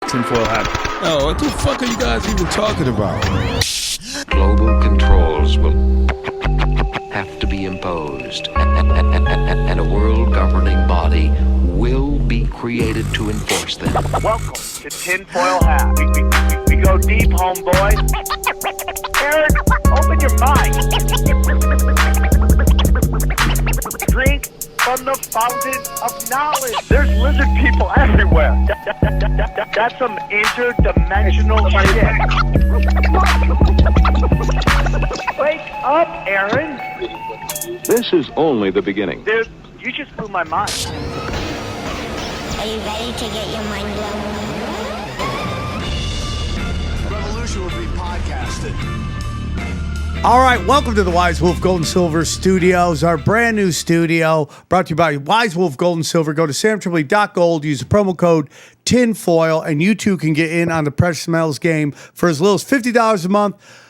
tinfoil hat. Oh, what the fuck are you guys even talking about? Global controls will have to be imposed, and a world governing body will be created to enforce them. Welcome to Tinfoil Hat. We go deep, homeboy. Aaron, open your mind. Drink from the fountain of knowledge. There's lizard people everywhere. That's some interdimensional shit. Wake up, Aaron. This is only the beginning. Dude, you just blew my mind. Are you ready to get your mind blown? Revolution will be podcasted. All right, welcome to the Wise Wolf Gold and Silver Studios, our brand new studio, brought to you by Wise Wolf Gold and Silver. Go to samtripoli.gold, use the promo code TINFOIL, and you too can get in on the precious metals game for as little as $50 a month.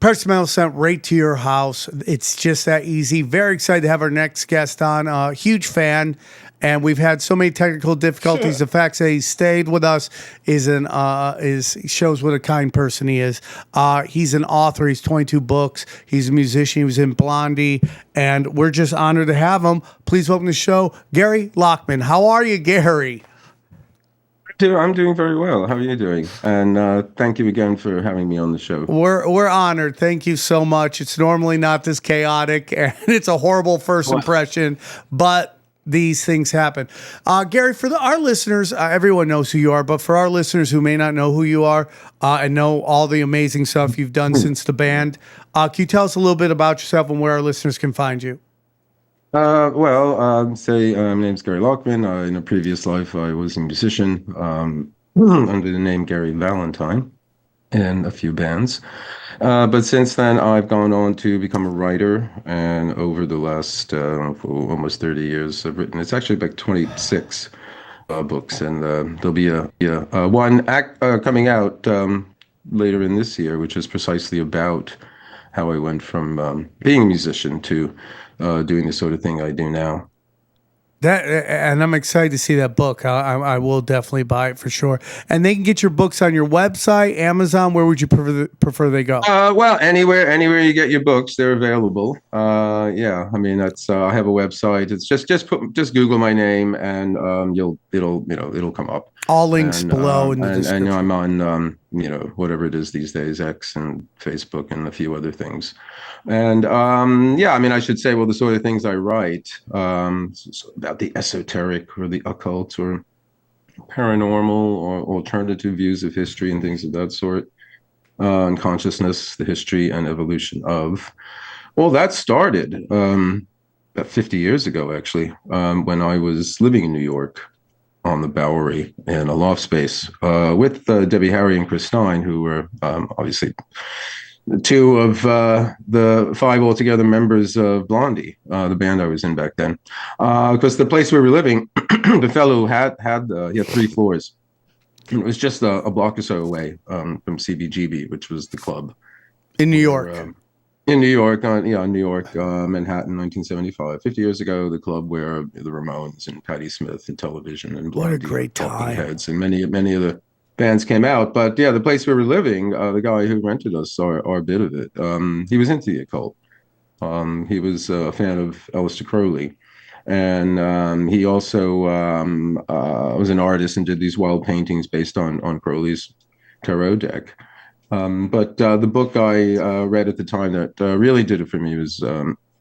Precious metals sent right to your house. It's just that easy. Very excited to have our next guest on. Huge fan. And we've had so many technical difficulties. The fact that he stayed with us shows what a kind person he is. He's an author. He's 22 books. He's a musician. He was in Blondie, and we're just honored to have him. Please welcome to the show, Gary Lachman. How are you, Gary? I'm doing very well. How are you doing? And thank you again for having me on the show. We're honored. Thank you so much. It's normally not this chaotic, and it's a horrible first impression, but these things happen. Gary, for our listeners, everyone knows who you are, but for our listeners who may not know who you are and know all the amazing stuff you've done since the band, can you tell us a little bit about yourself and where our listeners can find you? My name's Gary Lachman. In a previous life, I was a musician under the name Gary Valentine in a few bands. But since then, I've gone on to become a writer, and over the last almost 30 years, I've written. It's actually like 26 books, and there'll be one coming out later in this year, which is precisely about how I went from being a musician to doing the sort of thing I do now. And I'm excited to see that book. I will definitely buy it for sure. And they can get your books on your website, Amazon. Where would you prefer they go? Well, anywhere you get your books, they're available. I mean, that's I have a website. It's just Google my name, and it'll come up. All links below in the description. And I'm on whatever it is these days, X and Facebook and a few other things. And I mean, I should say, well, the sort of things I write about the esoteric or the occult or paranormal or alternative views of history and things of that sort, and consciousness, the history and evolution of. Well, that started about 50 years ago, actually, when I was living in New York on the Bowery in a loft space with Debbie Harry and Chris Stein, who were obviously two of the five altogether members of Blondie, the band I was in back then. Because the place we were living, the fellow had 3 floors. It was just a block or so away from CBGB, which was the club in New York. In New York, Manhattan, 1975. 50 years ago, the club where the Ramones and Patti Smith and Television and Blondie, what a great time. Heads, and many of the bands came out. But yeah, the place we were living, the guy who rented us our bit of it, he was into the occult. He was a fan of Aleister Crowley. And he also was an artist and did these wild paintings based on Crowley's tarot deck. But the book I read at the time that really did it for me was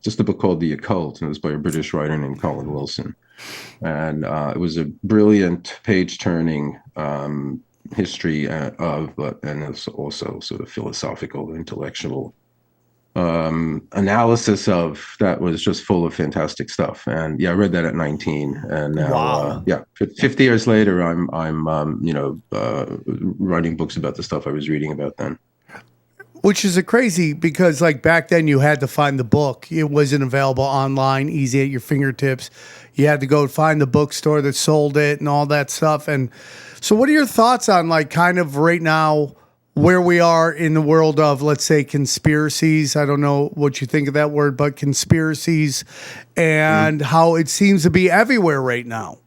just a book called The Occult, and it was by a British writer named Colin Wilson. And it was a brilliant page-turning history and it's also sort of philosophical, intellectual analysis of that was just full of fantastic stuff. And I read that at 19, and now 50 years later, I'm writing books about the stuff I was reading about then. Which is crazy because like back then you had to find the book. It wasn't available online, easy at your fingertips. You had to go find the bookstore that sold it and all that stuff. And so what are your thoughts on like kind of right now where we are in the world of, let's say, conspiracies? I don't know what you think of that word, but conspiracies and how it seems to be everywhere right now.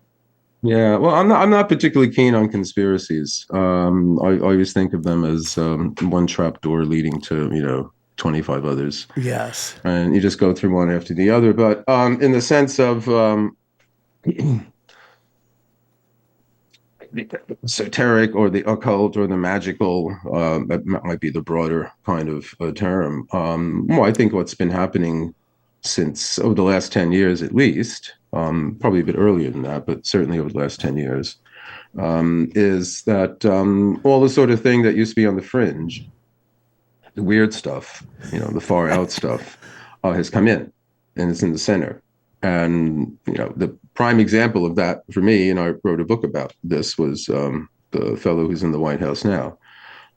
Yeah, well, I'm not particularly keen on conspiracies. I always think of them as one trap door leading to 25 others, Yes. and you just go through one after the other. But in the sense of the esoteric or the occult or the magical, that might be the broader kind of term. Well, I think what's been happening since over the last 10 years at least, probably a bit earlier than that, but certainly over the last 10 years, is that all the sort of thing that used to be on the fringe, the weird stuff, the far out stuff, has come in and it's in the center. And, the prime example of that for me, and I wrote a book about this, was the fellow who's in the White House now.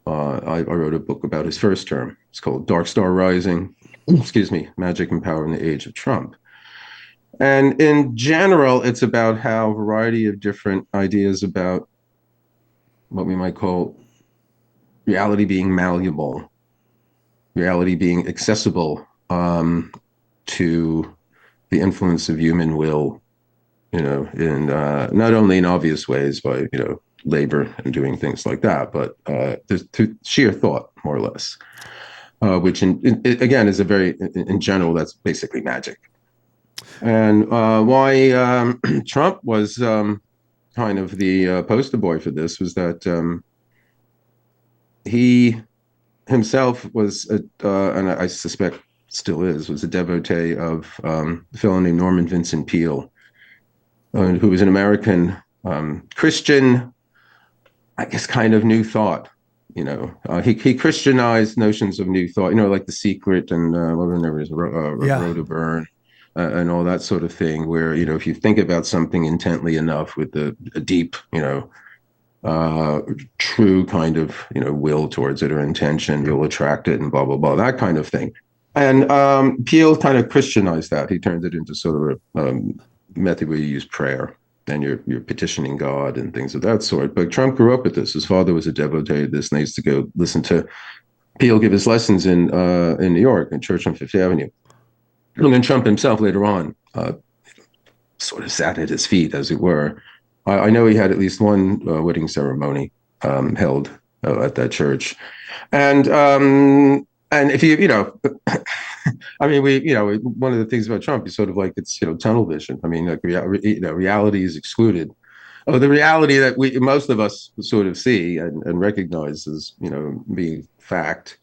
I wrote a book about his first term. It's called Dark Star Rising, Magic and Power in the Age of Trump. And in general, it's about how a variety of different ideas about what we might call reality being malleable, reality being accessible to the influence of human will, in not only in obvious ways by, labor and doing things like that, but through sheer thought, more or less, which again is in general, that's basically magic. And why Trump was kind of the poster boy for this was that he himself was, and I suspect still was a devotee of a fellow named Norman Vincent Peale, who was an American Christian, I guess, kind of New Thought. He Christianized notions of New Thought, like The Secret and whatever it is, Road to Burn, and all that sort of thing, where, if you think about something intently enough with a deep, true kind of, will towards it or intention, you'll attract it and blah, blah, blah, that kind of thing. And Peale kind of Christianized that. He turned it into sort of a method where you use prayer and you're petitioning God and things of that sort. But Trump grew up with this. His father was a devotee of this, and they used to go listen to Peale give his lessons in New York, in church on Fifth Avenue. And then Trump himself later on sort of sat at his feet, as it were. I know he had at least one wedding ceremony held at that church. And if you I mean, one of the things about Trump is sort of like it's, tunnel vision. I mean, like reality is excluded. Oh, the reality that most of us sort of see and recognize as, being fact,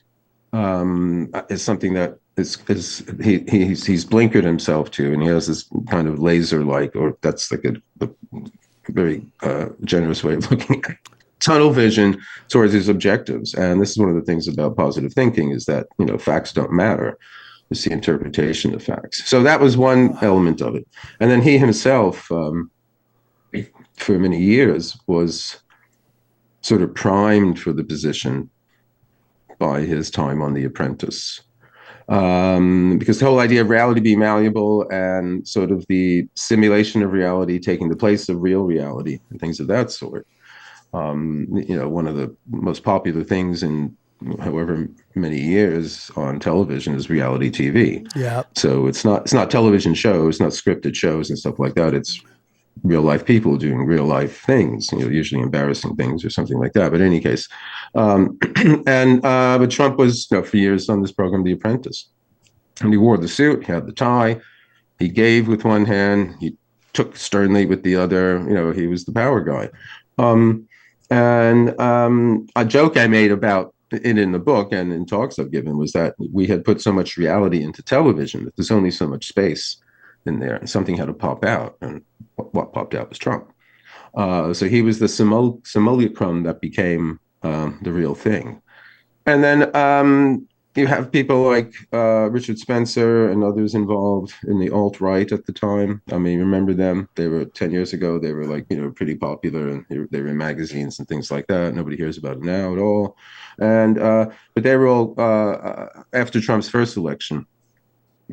is something that he's blinkered himself to, and he has this kind of laser-like, or that's like a very generous way of looking at it, tunnel vision towards his objectives. And this is one of the things about positive thinking, is that, facts don't matter. It's the interpretation of facts. So that was one element of it. And then he himself, for many years, was sort of primed for the position by his time on The Apprentice. Because the whole idea of reality being malleable and sort of the simulation of reality taking the place of real reality and things of that sort. One of the most popular things in however many years on television is reality TV. Yeah. So it's not television shows, not scripted shows and stuff like that. It's real life people doing real life things, usually embarrassing things or something like that. But in any case, but Trump was for years on this program, The Apprentice, and he wore the suit, he had the tie, he gave with one hand, he took sternly with the other. He was the power guy. And a joke I made about it in the book and in talks I've given was that we had put so much reality into television that there's only so much space in there, and something had to pop out, and what popped out was Trump. So he was the simulacrum that became the real thing. And then you have people like Richard Spencer and others involved in the alt-right at the time. I mean, remember them? They were 10 years ago. They were like, pretty popular, and they were in magazines and things like that. Nobody hears about it now at all. And but they were all after Trump's first election.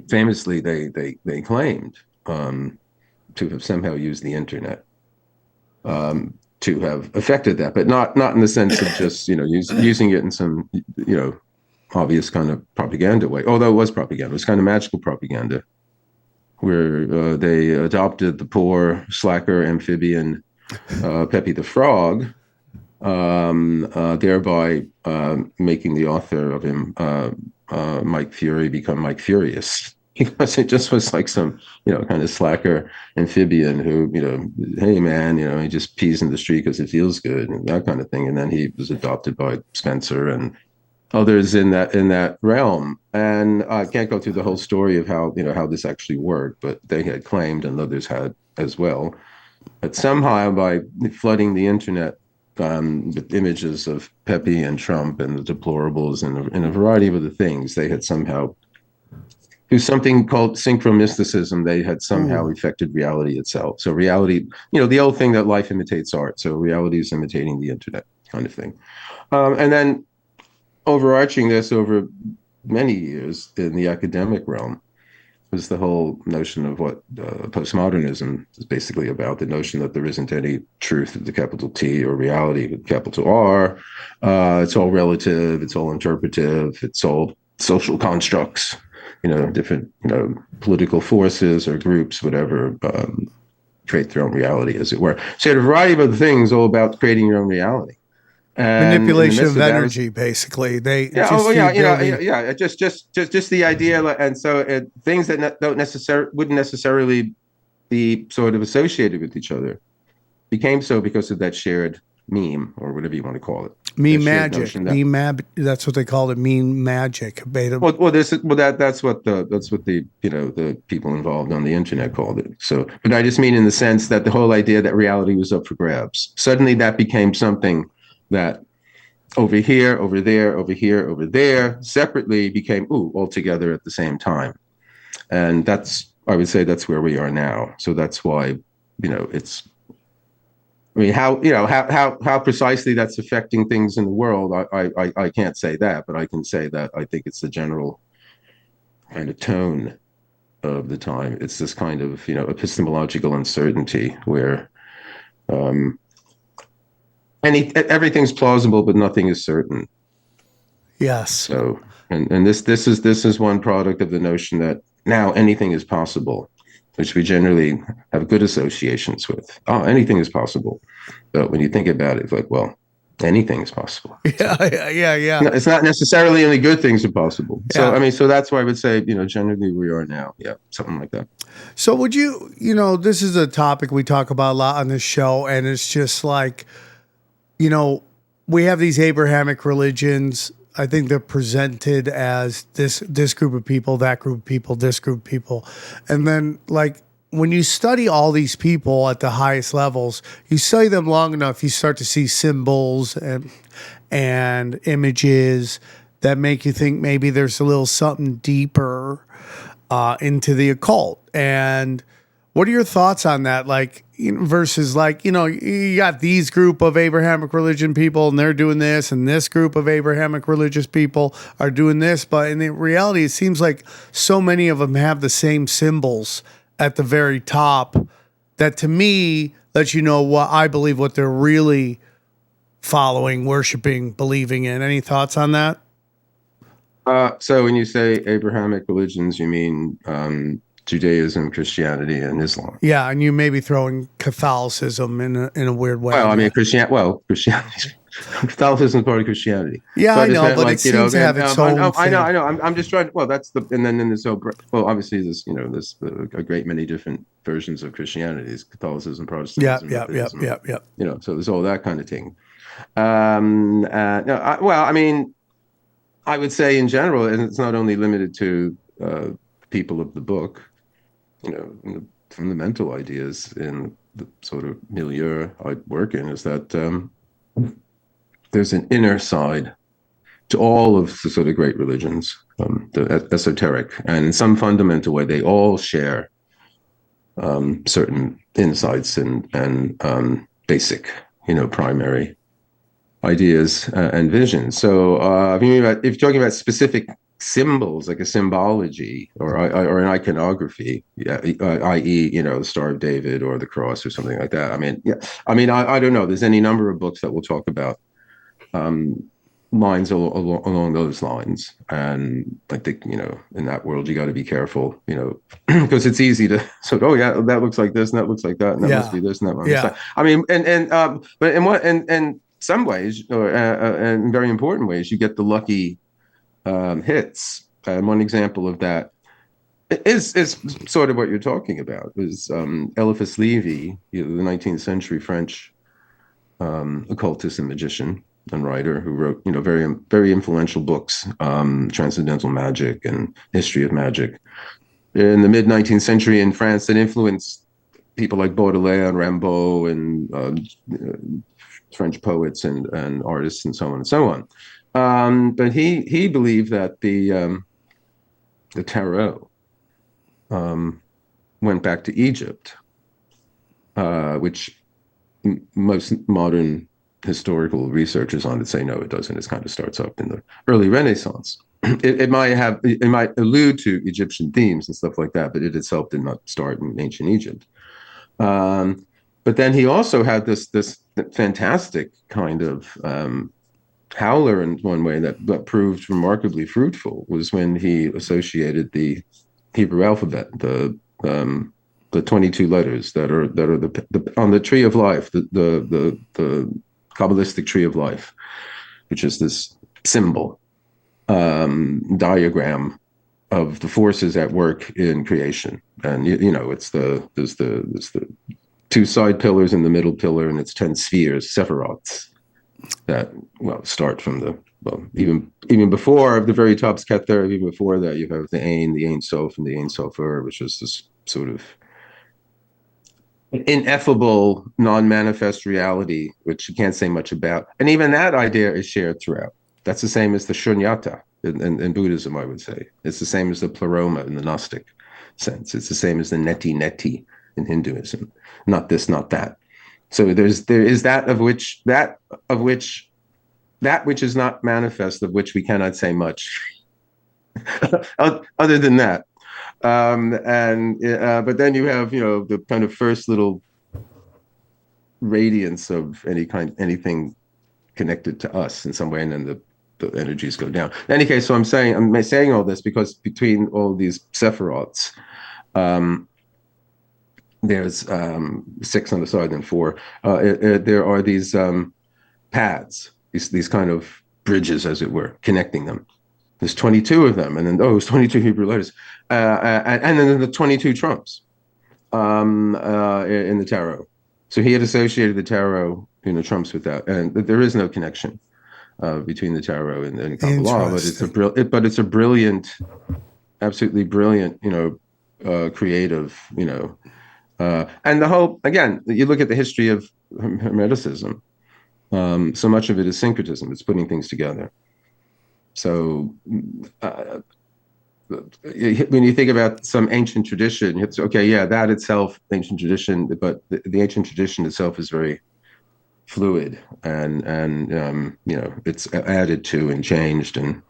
Famously, they claimed to have somehow used the internet to have affected that, but not in the sense of just using it in some obvious kind of propaganda way. Although it was propaganda, it was kind of magical propaganda, where they adopted the poor, slacker, amphibian Pepe the Frog, thereby making the author of him, Mike Fury, become Mike Furious. Because it just was like some, kind of slacker amphibian who, hey man, he just pees in the street because it feels good and that kind of thing. And then he was adopted by Spencer and others in that realm. And I can't go through the whole story of how this actually worked, but they had claimed, and others had as well, that somehow by flooding the internet with images of Pepe and Trump and the deplorables and a variety of other things, they had somehow, through something called synchromysticism, they had somehow affected reality itself. So reality, the old thing that life imitates art. So reality is imitating the internet kind of thing. And then overarching this over many years in the academic realm was the whole notion of what postmodernism is basically about, the notion that there isn't any truth with the capital T or reality with capital R. It's all relative, it's all interpretive, it's all social constructs. Different, political forces or groups, whatever, create their own reality, as it were. So you had a variety of other things all about creating your own reality. And manipulation of energy, basically. Just the idea, and so things that wouldn't necessarily be sort of associated with each other became so because of that shared meme, or whatever you want to call it. Meme magic. That's what they called it. Meme magic. That's what the the people involved on the internet called it. So, but I just mean in the sense that the whole idea that reality was up for grabs. Suddenly, that became something that over here, over there, over here, over there, separately became all together at the same time. And I would say that's where we are now. So that's why it's. I mean, how precisely that's affecting things in the world, I can't say that, but I can say that I think it's the general kind of tone of the time. It's this kind of, epistemological uncertainty where everything's plausible, but nothing is certain. Yes. So, and this is one product of the notion that now anything is possible, which we generally have good associations with. Oh, anything is possible. But when you think about it, it's like, well, anything is possible. Yeah. It's not necessarily only good things are possible. So, Yeah. So that's why I would say, generally we are now. Yeah, something like that. So would you, this is a topic we talk about a lot on this show, and it's just like, we have these Abrahamic religions. I think they're presented as this group of people, that group of people, this group of people. And then, like, when you study all these people at the highest levels, you study them long enough, you start to see symbols and images that make you think maybe there's a little something deeper into the occult. And what are your thoughts on that? Like, versus like, you got these group of Abrahamic religion people and they're doing this, and this group of Abrahamic religious people are doing this. But in reality, it seems like so many of them have the same symbols at the very top that, to me, lets you know what I believe, what they're really following, worshiping, believing in. Any thoughts on that? So when you say Abrahamic religions, you mean Judaism, Christianity, and Islam. Yeah, and you may be throwing Catholicism in a weird way. Well, I mean, Christianity. Catholicism is part of Christianity. Yeah, so I know, but it seems to have its own. I know. I'm just trying. Well, that's the, and then there's obviously there's there's a great many different versions of Christianity. There's Catholicism, Protestantism. Yeah. So there's all that kind of thing. I mean, I would say in general, and it's not only limited to people of the book. The fundamental ideas in the sort of milieu I work in is that there's an inner side to all of the sort of great religions, the esoteric, and in some fundamental way, they all share certain insights and basic, primary ideas and visions. So if you're talking about specific symbols, like a symbology or an iconography, i.e., the Star of David or the cross or something like that. I don't know. There's any number of books that will talk about lines along those lines. And I think, in that world, you got to be careful, because it's easy to sort of, oh yeah, that looks like this and that looks like that and that must be this and that must be that. I mean, but in some ways, or in very important ways, you get the lucky hits. And one example of that is sort of what you're talking about. Is Eliphas Levi, the 19th century French occultist and magician and writer who wrote, very, very influential books, Transcendental Magic and History of Magic, in the mid 19th century in France, that influenced people like Baudelaire and Rimbaud and French poets and artists and so on and so on. But he believed that the tarot went back to Egypt, which most modern historical researchers on it say no, it doesn't. It kind of starts up in the early Renaissance. It might allude to Egyptian themes and stuff like that, but it itself did not start in ancient Egypt. But then he also had this fantastic kind of howler in one way that proved remarkably fruitful, was when he associated the Hebrew alphabet, the 22 letters that are the on the tree of life, the Kabbalistic tree of life, which is this symbol, diagram of the forces at work in creation. And there's the two side pillars and the middle pillar, and it's 10 spheres, sephiroths, that start from even before the very top's Keter. Even before that, you have the Ein Sof, and the Ein Sofer, which is this sort of ineffable, non-manifest reality, which you can't say much about. And even that idea is shared throughout. That's the same as the Shunyata in Buddhism, I would say. It's the same as the Pleroma in the Gnostic sense. It's the same as the Neti in Hinduism. Not this, not that. So there is that which is not manifest, of which we cannot say much other than that. But then you have, the kind of first little radiance of anything connected to us in some way, and then the energies go down. In any case, so I'm saying all this because between all these sephiroths, there's 6 on the side and 4. There are these paths, these kind of bridges, as it were, connecting them. There's 22 of them, and then it's 22 Hebrew letters, and then the 22 trumps in the tarot. So he had associated the tarot, trumps with that, and there is no connection between the tarot and Kabbalah, but it's a brilliant, absolutely brilliant, creative, and the whole, again, you look at the history of Hermeticism. So much of it is syncretism. It's putting things together. So when you think about some ancient tradition, it's okay, yeah, that itself, ancient tradition, but the ancient tradition itself is very fluid, and it's added to and changed, and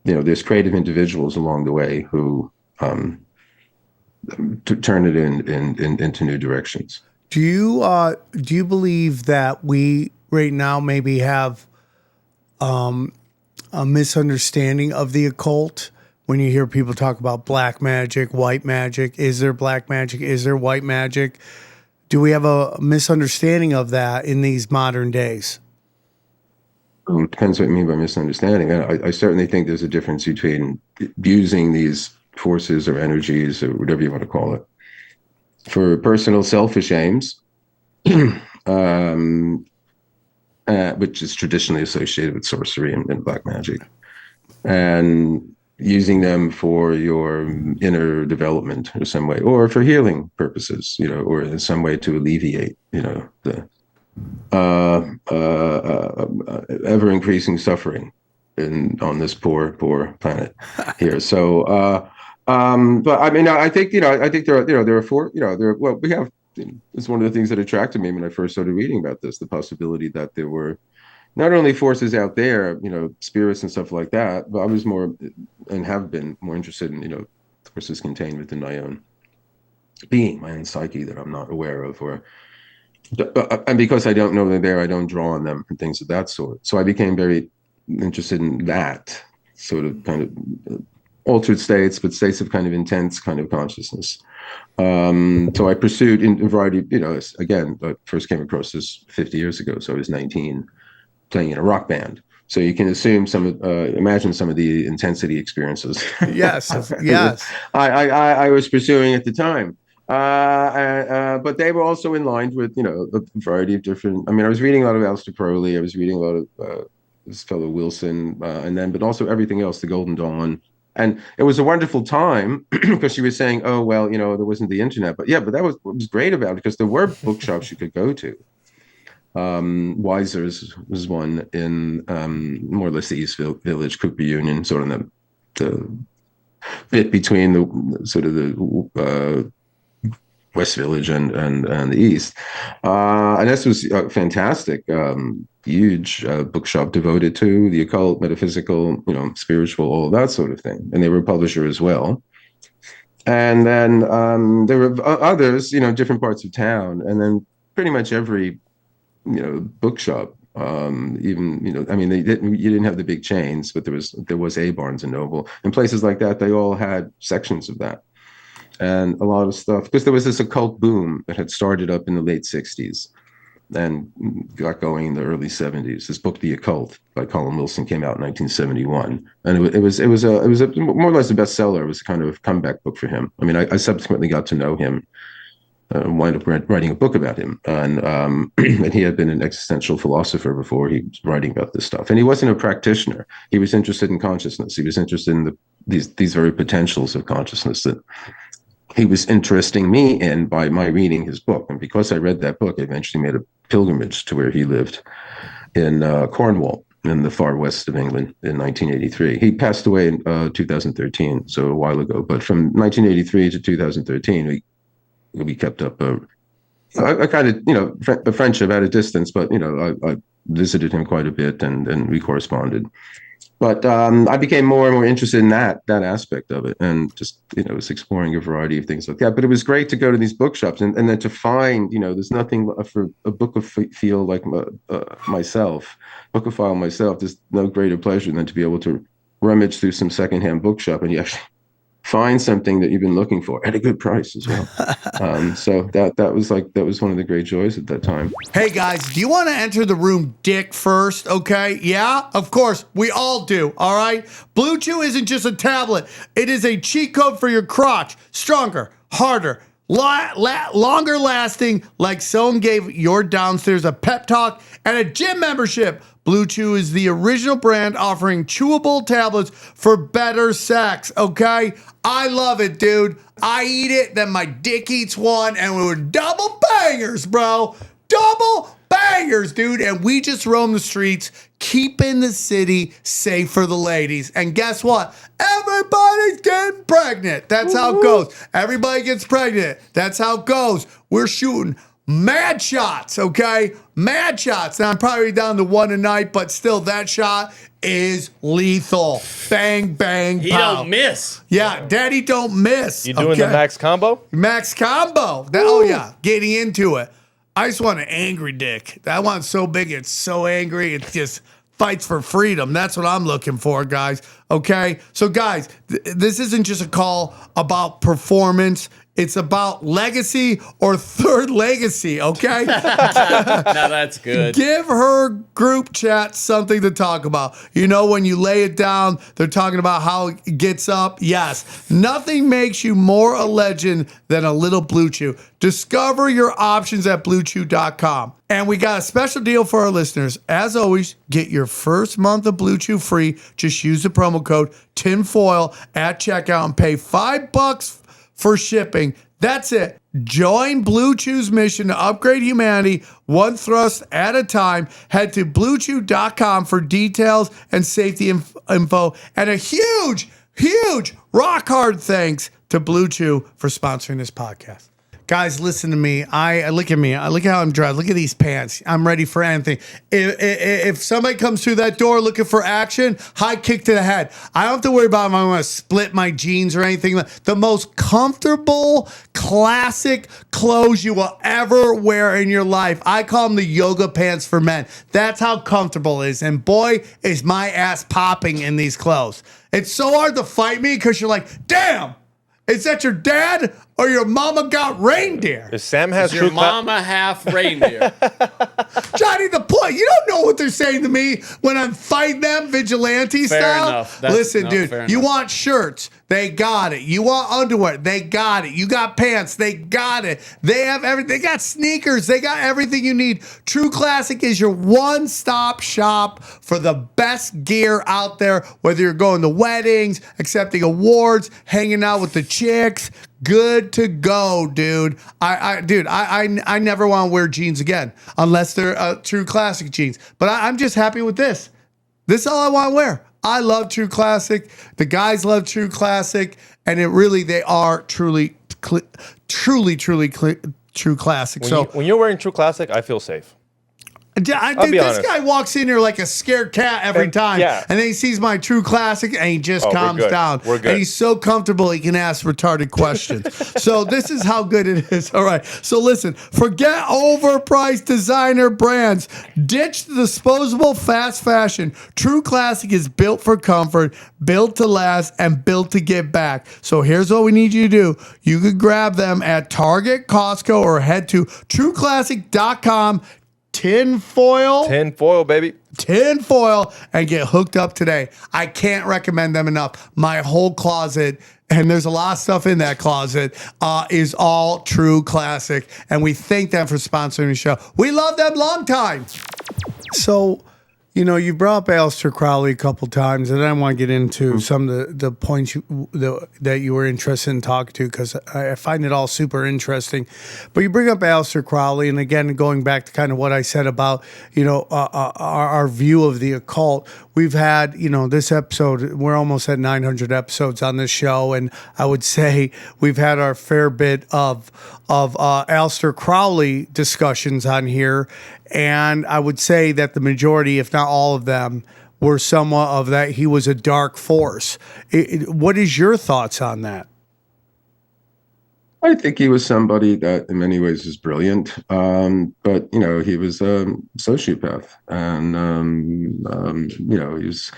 there's creative individuals along the way who to turn it into new directions. Do you believe that we right now maybe have a misunderstanding of the occult? When you hear people talk about black magic, white magic, is there black magic? Is there white magic? Do we have a misunderstanding of that in these modern days? It depends what you mean by misunderstanding. I certainly think there's a difference between using these forces or energies or whatever you want to call it for personal selfish aims, which is traditionally associated with sorcery and black magic, and using them for your inner development in some way, or for healing purposes, or in some way to alleviate, the ever increasing suffering on this poor planet here. So, but I mean, I think there are four, we have. It's one of the things that attracted me when I first started reading about this, the possibility that there were not only forces out there, spirits and stuff like that, but I was more, and have been more interested in, forces contained within my own being, my own psyche that I'm not aware of, and because I don't know they're there, I don't draw on them and things of that sort. So I became very interested in that sort of kind of altered states, but states of kind of intense kind of consciousness. So I pursued in a variety, again, I first came across this 50 years ago. So I was 19, playing in a rock band. So you can assume imagine some of the intensity experiences. Yes, yes. I was pursuing at the time. But they were also in line with, a variety of different, I was reading a lot of Aleister Crowley. I was reading a lot of this fellow Wilson, but also everything else, the Golden Dawn. And it was a wonderful time because she was saying, oh, well, there wasn't the internet. But that was what was great about it, because there were bookshops you could go to. Weiser's was one in more or less the East Village, Cooper Union, sort of the bit between the sort of the West Village and the East. And this was fantastic, huge bookshop devoted to the occult, metaphysical, spiritual, all of that sort of thing. And they were a publisher as well. And then there were others, different parts of town. And then pretty much every, bookshop, even, you didn't have the big chains, but there was a Barnes and Noble. And places like that, they all had sections of that. And a lot of stuff, because there was this occult boom that had started up in the late 60s and got going in the early 70s. This book, The Occult, by Colin Wilson, came out in 1971, and it was a more or less a bestseller. It was a kind of comeback book for him. I subsequently got to know him, wound up writing a book about him, and and he had been an existential philosopher before he was writing about this stuff. And he wasn't a practitioner. He was interested in consciousness. He was interested in these very potentials of consciousness that he was interesting me in by my reading his book. And because I read that book, I eventually made a pilgrimage to where he lived in Cornwall, in the far west of England, in 1983. He passed away in 2013, so a while ago. But from 1983 to 2013, we kept up a kind of, a friendship at a distance, but, I visited him quite a bit and we corresponded. But I became more and more interested in that aspect of it, and just, was exploring a variety of things like that. But it was great to go to these bookshops and then to find, there's nothing for a bookophile like myself, bookophile myself, there's no greater pleasure than to be able to rummage through some secondhand bookshop and you actually find something that you've been looking for at a good price as well. So that was one of the great joys at that time. Hey guys, do you want to enter the room dick first? Okay. Yeah, of course. We all do. All right. Blue Chew isn't just a tablet. It is a cheat code for your crotch. Stronger, harder, longer lasting, like someone gave your downstairs a pep talk and a gym membership. Blue Chew is the original brand offering chewable tablets for better sex, okay? I love it, dude. I eat it, then my dick eats one, and we were double bangers, bro. Double bangers, dude. And we just roam the streets, keeping the city safe for the ladies. And guess what? Everybody's getting pregnant. That's how it goes. Everybody gets pregnant. That's how it goes. We're shooting mad shots, okay? Mad shots. Now, I'm probably down to one a night, but still, that shot is lethal. Bang, bang, He pow. don't miss. Yeah, daddy don't miss. You doing the max combo? Max combo. Oh, yeah, getting into it. I just want an angry dick. That one's so big, it's so angry, it just fights for freedom. That's what I'm looking for, guys. Okay? So, guys, this isn't just a call about performance. It's about legacy or third legacy, okay? Now that's good. Give her group chat something to talk about. When you lay it down, they're talking about how it gets up. Yes, nothing makes you more a legend than a little Blue Chew. Discover your options at BlueChew.com. And we got a special deal for our listeners. As always, get your first month of Blue Chew free. Just use the promo code TINFOIL at checkout and pay $5 for shipping. That's it. Join Blue Chew's mission to upgrade humanity one thrust at a time. Head to BlueChew.com for details and safety info. And a huge rock hard thanks to Blue Chew for sponsoring this podcast. Guys, listen to me. I look at me. I look at how I'm dressed. Look at these pants. I'm ready for anything. If somebody comes through that door looking for action, high kick to the head. I don't have to worry about if I'm going to split my jeans or anything. The most comfortable, classic clothes you will ever wear in your life. I call them the yoga pants for men. That's how comfortable it is. And boy, is my ass popping in these clothes. It's so hard to fight me because you're like, damn. Is that your dad or your mama got reindeer? If Sam has Your mama half reindeer. Johnny, the point. You don't know what they're saying to me when I'm fighting them vigilante Fair style. enough. Listen, dude, fair you enough. want shirts. They got it. You want underwear. They got it. You got pants. They got it. They have everything. They got sneakers. They got everything you need. True Classic is your one-stop shop for the best gear out there, whether you're going to weddings, accepting awards, hanging out with the chicks. Good to go, dude. I never want to wear jeans again unless they're True Classic jeans. But I'm just happy with this. This is all I want to wear. I love True Classic. The guys love True Classic, and they are truly True Classic. When you're wearing True Classic, I feel safe. This honest. guy walks in here like a scared cat every time. Yeah. And then he sees my True Classic and he just we're calms good. down. We're good. And he's so comfortable he can ask retarded questions. So this is how good it is. All right. So listen, forget overpriced designer brands. Ditch the disposable fast fashion. True Classic is built for comfort, built to last, and built to get back. So here's what we need you to do. You could grab them at Target, Costco, or head to trueclassic.com. Tinfoil, baby. Tinfoil, and get hooked up today. I can't recommend them enough. My whole closet, and there's a lot of stuff in that closet, is all True Classic. And we thank them for sponsoring the show. We love them long time. So, you brought up Aleister Crowley a couple times, and I want to get into some of the points that you were interested in talking to, because I find it all super interesting. But you bring up Aleister Crowley, and again, going back to kind of what I said about, our view of the occult. We've had, this episode, we're almost at 900 episodes on this show, and I would say we've had our fair bit of Aleister Crowley discussions on here. And I would say that the majority, if not all of them, were somewhat of that. He was a dark force. What is your thoughts on that? I think he was somebody that in many ways was brilliant. But, he was a sociopath. And, he was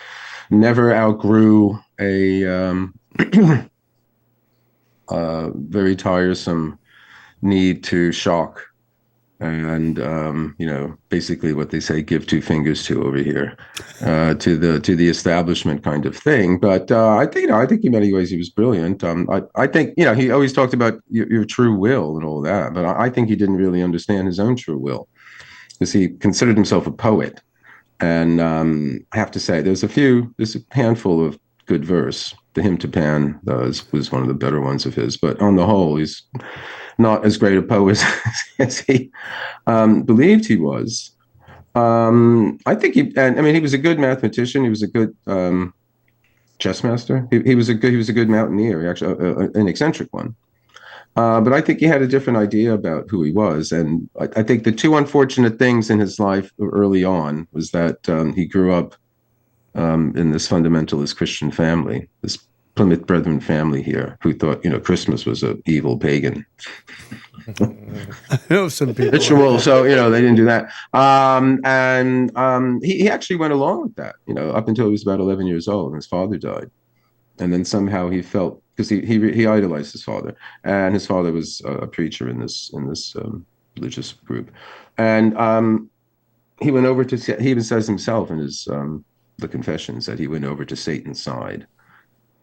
never outgrew a very tiresome need to shock. And basically what they say, give two fingers to over here, to the establishment kind of thing. But I think in many ways he was brilliant. I think he always talked about your true will and all that, but I think he didn't really understand his own true will, because he considered himself a poet. And I have to say, there's a handful of good verse. The Hymn to Pan was one of the better ones of his, but on the whole, he's not as great a poet as he believed he was. I think he was a good mathematician. He was a good chess master. He was a good mountaineer, actually, an eccentric one. But I think he had a different idea about who he was. And I think the two unfortunate things in his life early on was that he grew up in this fundamentalist Christian family, this Plymouth Brethren family here, who thought, Christmas was an evil pagan I know some people ritual. So, they didn't do that. And he actually went along with that, up until he was about 11 years old and his father died. And then somehow he felt, because he idolized his father, and his father was a preacher in this religious group. And he went over to, he even says himself in his the Confessions that he went over to Satan's side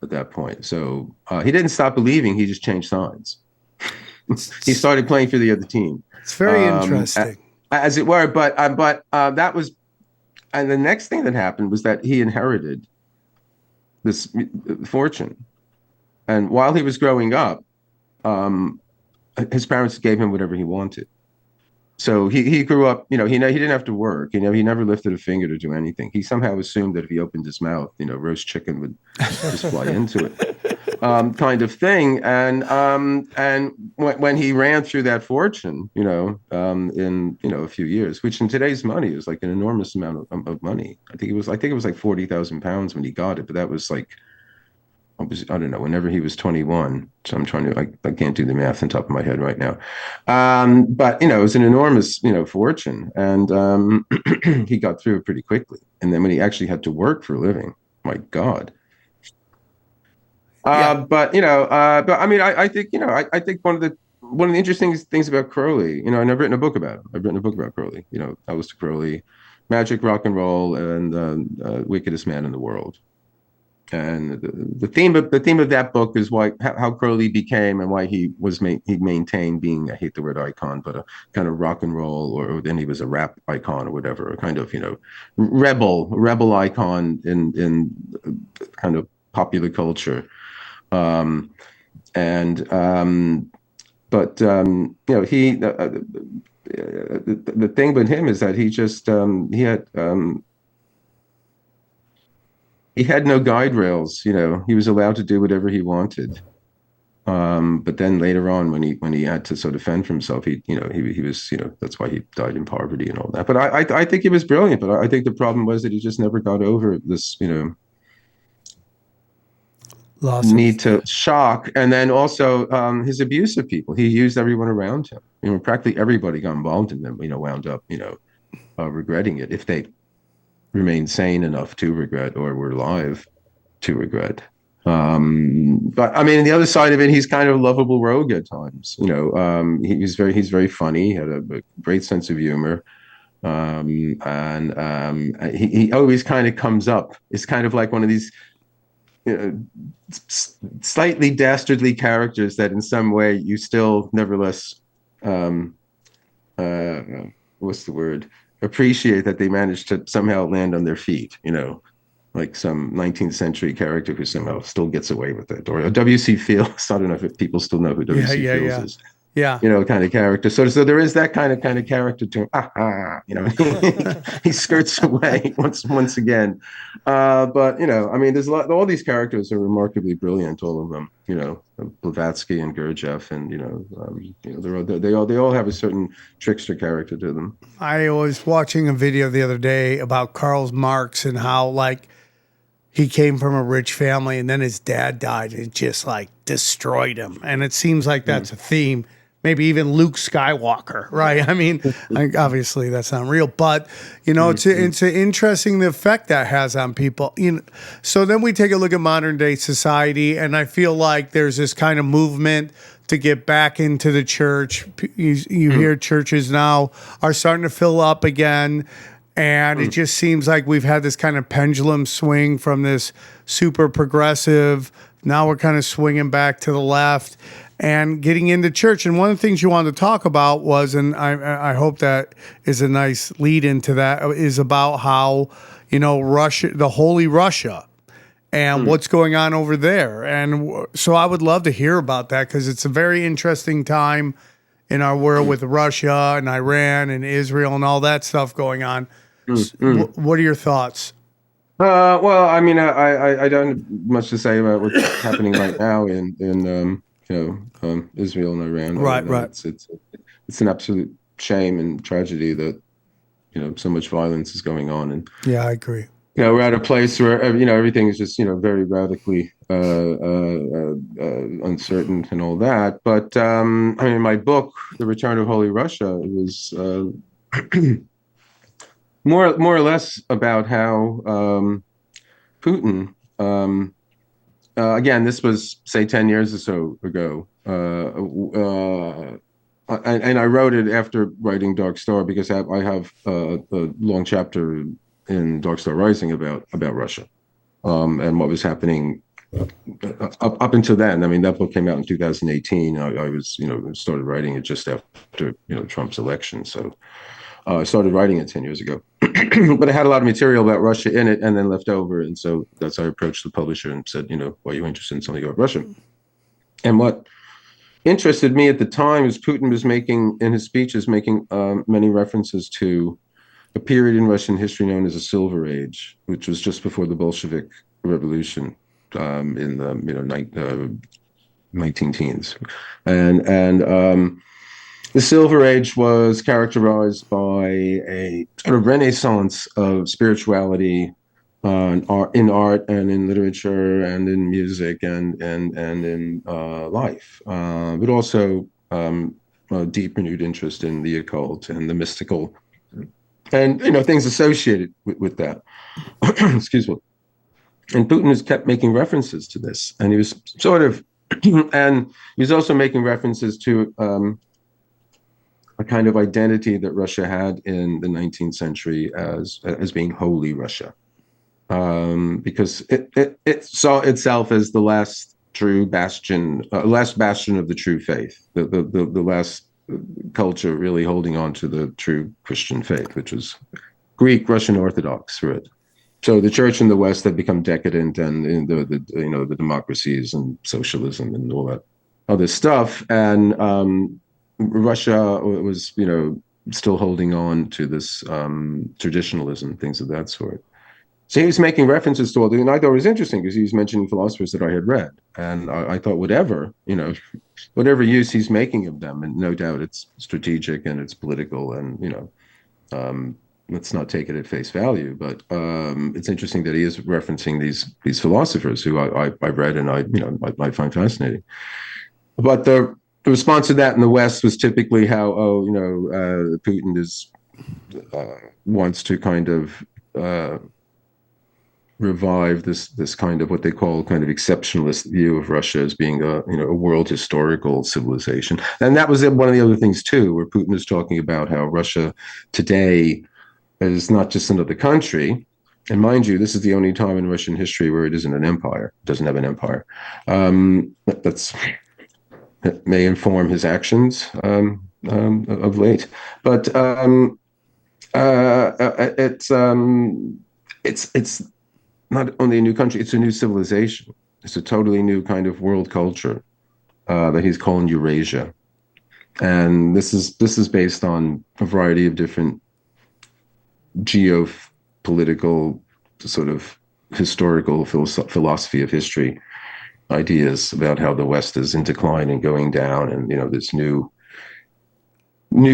at that point. So he didn't stop believing, he just changed sides. He started playing for the other team. It's very interesting. As it were, but that was, and the next thing that happened was that he inherited this fortune. And while he was growing up, his parents gave him whatever he wanted. So he grew up, he didn't have to work. He never lifted a finger to do anything. He somehow assumed that if he opened his mouth, roast chicken would just fly into it. kind of thing. And when he ran through that fortune, in a few years, which in today's money is like an enormous amount of money. I think it was like £40,000 when he got it, but that was like, I don't know, whenever he was 21. So I'm trying to, I can't do the math on top of my head right now. But, it was an enormous, fortune. And he got through it pretty quickly. And then when he actually had to work for a living, my God. But I mean, I think, I think one of the interesting things about Crowley, and I've written a book about him. I've written a book about Crowley, Aleister Crowley, Magic, Rock and Roll, and Wickedest Man in the World. And the theme of that book is how Crowley became and why he maintained being, I hate the word icon, but a kind of rock and roll, or then he was a rap icon or whatever, a kind of rebel icon in kind of popular culture. But he the thing with him is that he just he had no guide rails. He was allowed to do whatever he wanted. But then later on, when he had to sort of fend for himself, he was, that's why he died in poverty and all that. But I think he was brilliant. But I think the problem was that he just never got over this, need to shock, and then also his abuse of people. He used everyone around him. Practically everybody got involved in them. Wound up, regretting it if they remained sane enough to regret or were alive to regret. But I mean, the other side of it, he's kind of a lovable rogue at times. He's very funny. He had a great sense of humor. He always kind of comes up. It's kind of like one of these slightly dastardly characters that in some way you still nevertheless what's the word, appreciate that they managed to somehow land on their feet, like some 19th century character who somehow still gets away with it, or a W.C. Fields. I don't know if people still know who W.C. Fields is. Yeah, kind of character. So there is that kind of character to him. He skirts away once again. But I mean, there's all these characters are remarkably brilliant, all of them. Blavatsky and Gurdjieff, and they all have a certain trickster character to them. I was watching a video the other day about Karl Marx and how he came from a rich family and then his dad died and it just destroyed him. And it seems like that's a theme. Maybe even Luke Skywalker, right? I mean, obviously that's not real, but it's an interesting the effect that has on people. So then we take a look at modern day society, and I feel like there's this kind of movement to get back into the church. You hear churches now are starting to fill up again, and it just seems like we've had this kind of pendulum swing from this super progressive. Now we're kind of swinging back to the left and getting into church. And one of the things you wanted to talk about was, and I hope that is a nice lead into that, is about how, Russia, the Holy Russia, and what's going on over there. And so I would love to hear about that, because it's a very interesting time in our world with Russia and Iran and Israel and all that stuff going on. What are your thoughts? Well, I mean, I don't have much to say about what's happening right now in Israel and Iran. Right. It's an absolute shame and tragedy that so much violence is going on, and yeah, I agree. We're at a place where everything is just very radically uncertain and all that. But I mean, my book, The Return of Holy Russia, was more or less about how Putin. Again, this was, say, 10 years or so ago. And I wrote it after writing Dark Star, because I have a long chapter in Dark Star Rising about Russia and what was happening up until then. I mean, that book came out in 2018. I was, started writing it just after, Trump's election. So I started writing it 10 years ago. But I had a lot of material about Russia in it and then left over. And so that's how I approached the publisher and said, why are you interested in something about Russia? And what interested me at the time is Putin was in his speeches, making many references to a period in Russian history known as the Silver Age, which was just before the Bolshevik Revolution. in the 19 teens, and the Silver Age was characterized by a sort of renaissance of spirituality in art and in literature and in music and in life, but also a deep renewed interest in the occult and the mystical, and things associated with that. Excuse me. And Putin has kept making references to this, and he was sort of, and he was also making references to a kind of identity that Russia had in the 19th century as being holy Russia, because it saw itself as the last true bastion, last bastion of the true faith, the last culture really holding on to the true Christian faith, which was Greek Russian Orthodox for it. So the church in the West had become decadent, and the democracies and socialism and all that other stuff, and Russia was still holding on to this traditionalism, things of that sort. So he was making references to all the, and I thought it was interesting because he was mentioning philosophers that I had read, and I thought whatever use he's making of them, and no doubt it's strategic and it's political, and let's not take it at face value, but it's interesting that he is referencing these philosophers who I read and I find fascinating. But the response to that in the West was typically how Putin wants to kind of revive this kind of what they call kind of exceptionalist view of Russia as being a world historical civilization, and that was one of the other things too, where Putin is talking about how Russia today is not just another country, and mind you, this is the only time in Russian history where it isn't an empire, doesn't have an empire. That may inform his actions of late, but it's not only a new country; it's a new civilization. It's a totally new kind of world culture that he's calling Eurasia, and this is based on a variety of different geopolitical sort of historical philosophy of history ideas about how the West is in decline and going down, and this new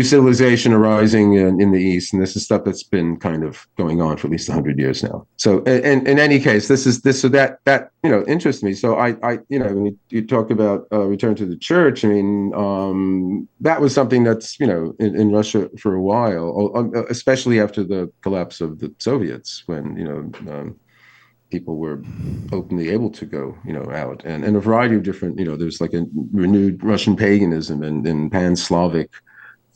civilization arising in the East, and this is stuff that's been kind of going on for at least 100 years now. So in any case, that interests me. So I when you talk about return to the church, I mean that was something that's in Russia for a while, especially after the collapse of the Soviets, when people were openly able to go out, and a variety of different there's like a renewed Russian paganism and pan-Slavic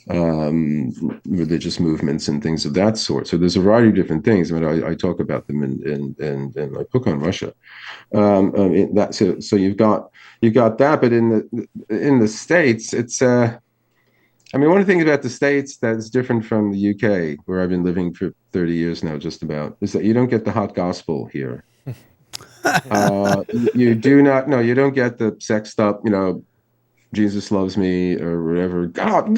religious movements and things of that sort. So there's a variety of different things. I mean, I talk about them in my book on Russia. So you've got that, but in the States, it's I mean, one of the things about the States that's different from the UK, where I've been living for 30 years now, just about, is that you don't get the hot gospel here. You don't get the sexed up, Jesus loves me or whatever. God.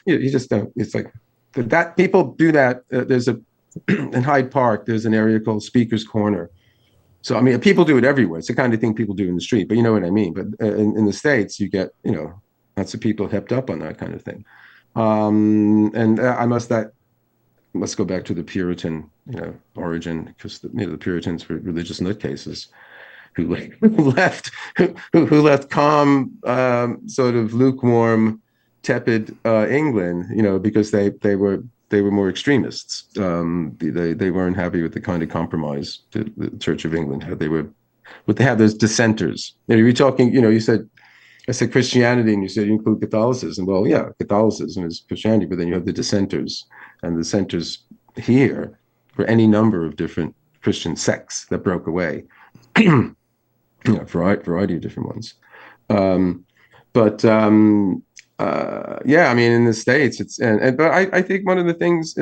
You just don't. It's like that. People do that. There's in Hyde Park, there's an area called Speaker's Corner. So, I mean, people do it everywhere. It's the kind of thing people do in the street, but you know what I mean. But in the States, you get, lots of people hepped up on that kind of thing. And let's go back to the Puritan, origin, because the Puritans were religious nutcases who left calm, sort of lukewarm, tepid England, because they were more extremists. They weren't happy with the kind of compromise that the Church of England had. They had those dissenters. You're talking, I said Christianity, and you said you include Catholicism. Well, yeah, Catholicism is Christianity, but then you have the dissenters, and the dissenters here were any number of different Christian sects that broke away. Variety of different ones. Yeah, I mean, in the States, it's but I think one of the things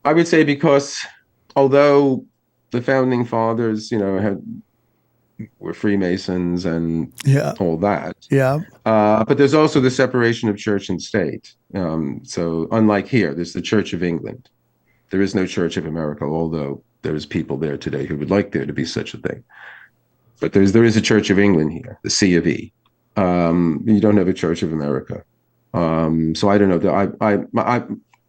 I would say, because although the founding fathers, were Freemasons and all that, but there's also the separation of church and state. So unlike here, there's the Church of England, There is no Church of America, although there's people there today who would like there to be such a thing. But there is a Church of England here, the C of E. You don't have a Church of America. So I don't know.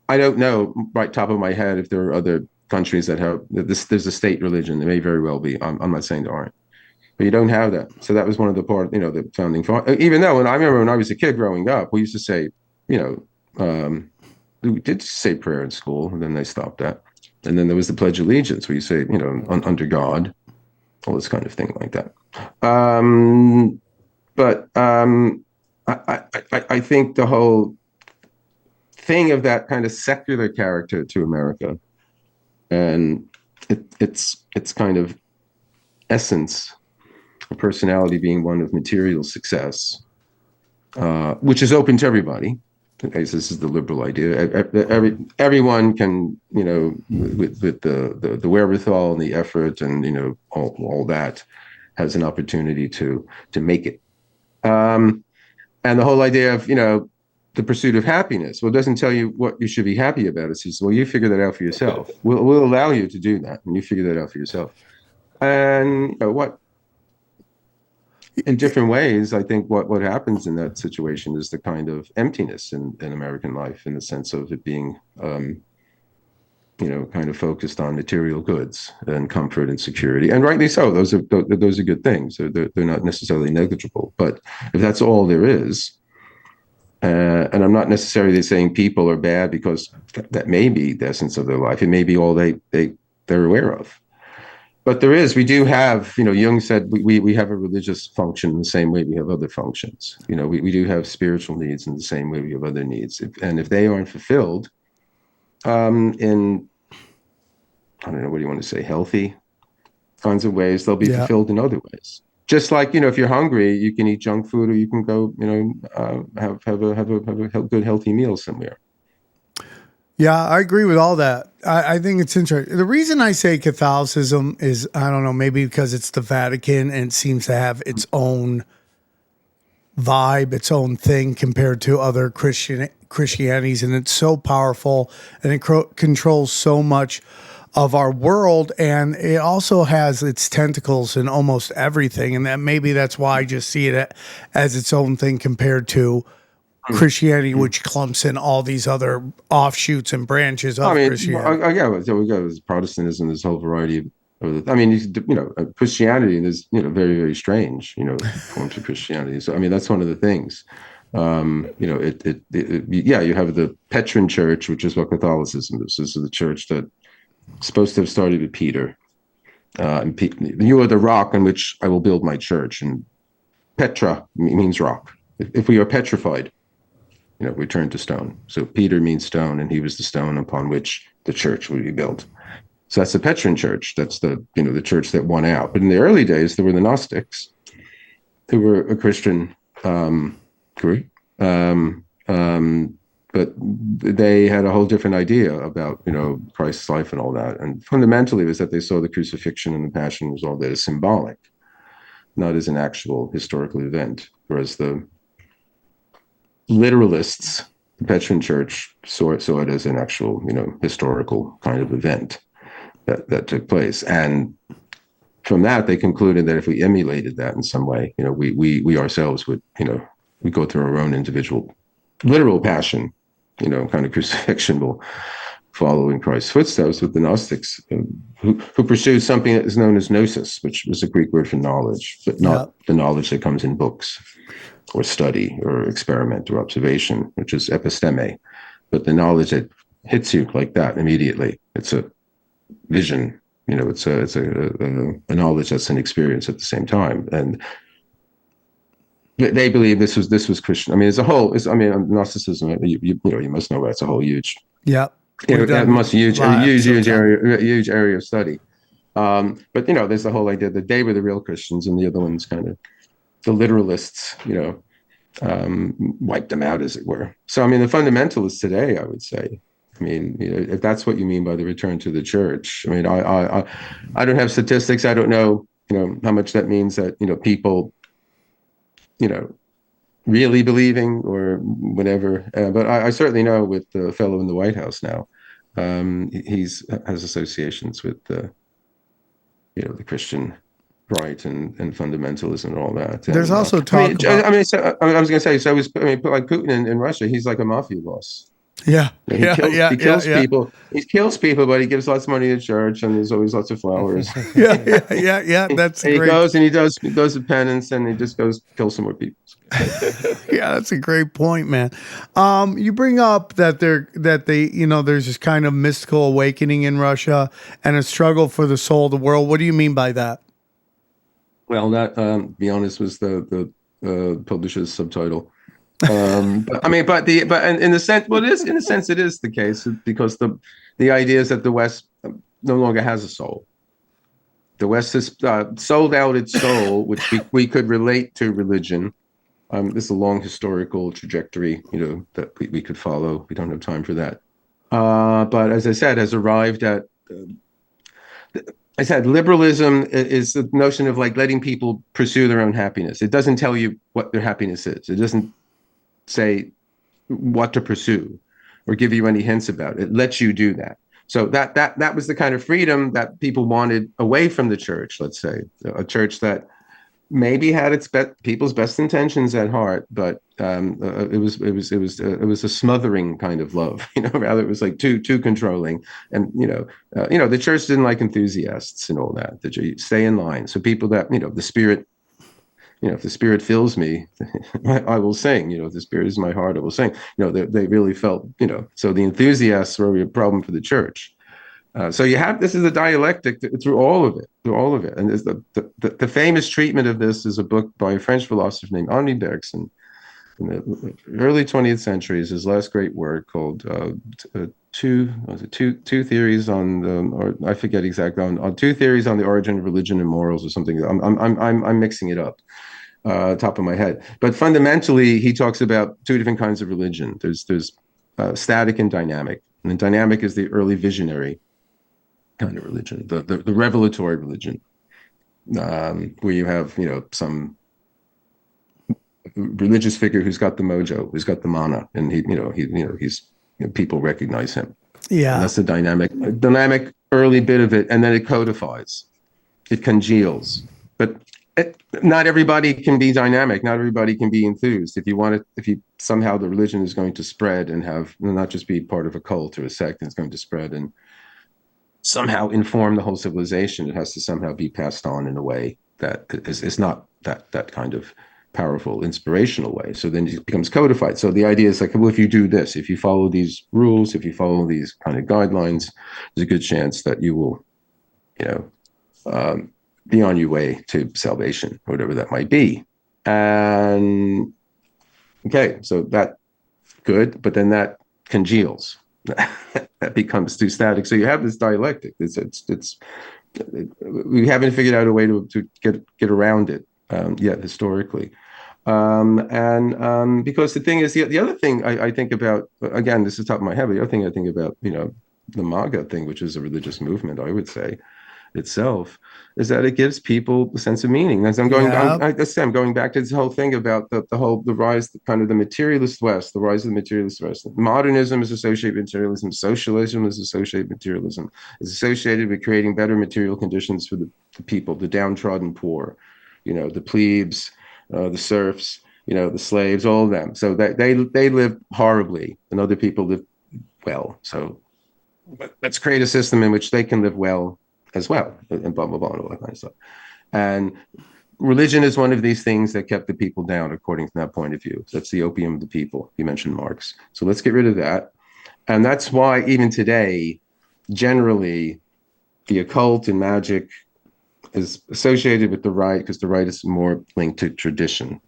I don't know right top of my head if there are other countries that have this. There's a state religion. There may very well be. I'm not saying there aren't, but you don't have that. So that was one of the the founding. Even though, I remember when I was a kid growing up, we used to say, we did say prayer in school, and then they stopped that. And then there was the Pledge of Allegiance, where you say, under God, all this kind of thing like that. I think the whole thing of that kind of secular character to America, and its kind of essence, a personality being one of material success, which is open to everybody. This is the liberal idea. Everyone can, with the wherewithal and the effort and all that, has an opportunity to make it. And the whole idea of the pursuit of happiness. Well, it doesn't tell you what you should be happy about. It says, well, you figure that out for yourself. We'll allow you to do that, and you figure that out for yourself. And in different ways, I think what happens in that situation is the kind of emptiness in American life, in the sense of it being, kind of focused on material goods and comfort and security, and rightly so. Those are good things. They're not necessarily negligible. But if that's all there is, and I'm not necessarily saying people are bad, because that may be the essence of their life. It may be all they're aware of. But we do have, Jung said we have a religious function in the same way we have other functions. We do have spiritual needs in the same way we have other needs. If they aren't fulfilled in, I don't know, what do you want to say, healthy kinds of ways, they'll be fulfilled in other ways. Just like, if you're hungry, you can eat junk food, or you can go, have a good, healthy meal somewhere. Yeah, I agree with all that. I think it's interesting. The reason I say Catholicism is, I don't know, maybe because it's the Vatican and it seems to have its own vibe, its own thing compared to other Christianities, and it's so powerful, and it controls so much of our world, and it also has its tentacles in almost everything, and maybe that's why I just see it as its own thing compared to Christianity, which clumps in all these other offshoots and branches of Christianity. So we got Protestantism, this whole variety of. Christianity is very, very strange forms of Christianity. So that's one of the things. You have the Petrine Church, which is what Catholicism is. This is the church that supposed to have started with Peter. You are the rock on which I will build my church, and Petra means rock. If we are petrified, we turn to stone. So Peter means stone, and he was the stone upon which the church would be built. So that's the Petrine Church. That's the church that won out. But in the early days, there were the Gnostics, who were a Christian group, but they had a whole different idea about Christ's life and all that. And fundamentally, it was that they saw the crucifixion and the passion was all that as symbolic, not as an actual historical event. Whereas the literalists, the Petrine Church, saw it as an actual, historical kind of event that took place. And from that, they concluded that if we emulated that in some way, we ourselves would, we go through our own individual literal passion, kind of crucifixion will follow in Christ's footsteps. With the Gnostics, who pursued something that is known as gnosis, which was a Greek word for knowledge, but not the knowledge that comes in books or study or experiment or observation, which is episteme, but the knowledge that hits you like that immediately. It's a vision, it's a knowledge that's an experience at the same time. And they believe this was Christian. As a whole, Gnosticism. You must know that's a whole huge. Yeah. That must huge area of study. But there's the whole idea that they were the real Christians, and the other ones kind of the literalists, wiped them out, as it were. So the fundamentalists today, I would say, if that's what you mean by the return to the church, I don't have statistics. I don't know, how much that means that people, really believing or whatever. But I certainly know with the fellow in the White House now, He's has associations with the Christian right and fundamentalism and all that. There's And, also talk about. I mean, so, I was going to say, so is, I mean, like Putin in Russia, he's like a mafia boss. Yeah, He kills people. He kills people, but he gives lots of money to church, and there's always lots of flowers. Yeah. That's and he great. goes and he does to penance, and he just goes kill some more people. Yeah, that's a great point, man. You bring up that there's this kind of mystical awakening in Russia and a struggle for the soul of the world. What do you mean by that? Well, that be honest was the publisher's subtitle. But in the sense, well, it is the case because the idea is that the West no longer has a soul. The West has sold out its soul, which we could relate to religion. This is a long historical trajectory, that we could follow. We don't have time for that. But as I said, has arrived at. I said liberalism is the notion of like letting people pursue their own happiness. It doesn't tell you what their happiness is. It doesn't say what to pursue or give you any hints about it. It lets you do that. So that was the kind of freedom that people wanted away from the church. Let's say a church that maybe had people's best intentions at heart, but it was a smothering kind of love. Rather it was like too controlling, and the church didn't like enthusiasts and all that. That you stay in line. So people that the Spirit. If the Spirit fills me, I will sing. If the Spirit is my heart, I will sing. They really felt. So the enthusiasts were a problem for the church. So this is a dialectic through all of it. And there's the famous treatment of this is a book by a French philosopher named Henri Bergson in the early 20th century. Is his last great work called two theories on or I forget exactly on two theories on the origin of religion and morals or something. I'm mixing it up. Top of my head, but fundamentally he talks about two different kinds of religion. There's static and dynamic, and dynamic is the early visionary kind of religion, the revelatory religion, where you have some religious figure who's got the mojo, who's got the mana, and he's people recognize him. Yeah, and that's the dynamic early bit of it, and then it codifies, it congeals, but. Not everybody can be dynamic. Not everybody can be enthused. If you somehow the religion is going to spread and have not just be part of a cult or a sect, it's going to spread and somehow inform the whole civilization. It has to somehow be passed on in a way that is not that kind of powerful, inspirational way. So then it becomes codified. So the idea is like, well, if you do this, if you follow these rules, if you follow these kind of guidelines, there's a good chance that you will, be on your way to salvation, or whatever that might be. And okay, so that good, but then that congeals. That becomes too static. So you have this dialectic. It's we haven't figured out a way to get around it yet historically. Because the thing is, the other thing I think about, again, this is top of my head, but the other thing I think about, the MAGA thing, which is a religious movement, I would say, itself, is that it gives people a sense of meaning. As I'm going, I'm going back to this whole thing about the rise, kind of the materialist West, the rise of the materialist West. Modernism is associated with materialism. Socialism is associated with materialism. It's associated with creating better material conditions for the people, the downtrodden poor, the plebes, the serfs, the slaves, all of them. So they live horribly, and other people live well. So let's create a system in which they can live well as well, and blah, blah, blah, and all that kind of stuff. And religion is one of these things that kept the people down, according to that point of view. So that's the opium of the people. You mentioned Marx. So let's get rid of that. And that's why even today, generally, the occult and magic is associated with the right, because the right is more linked to tradition.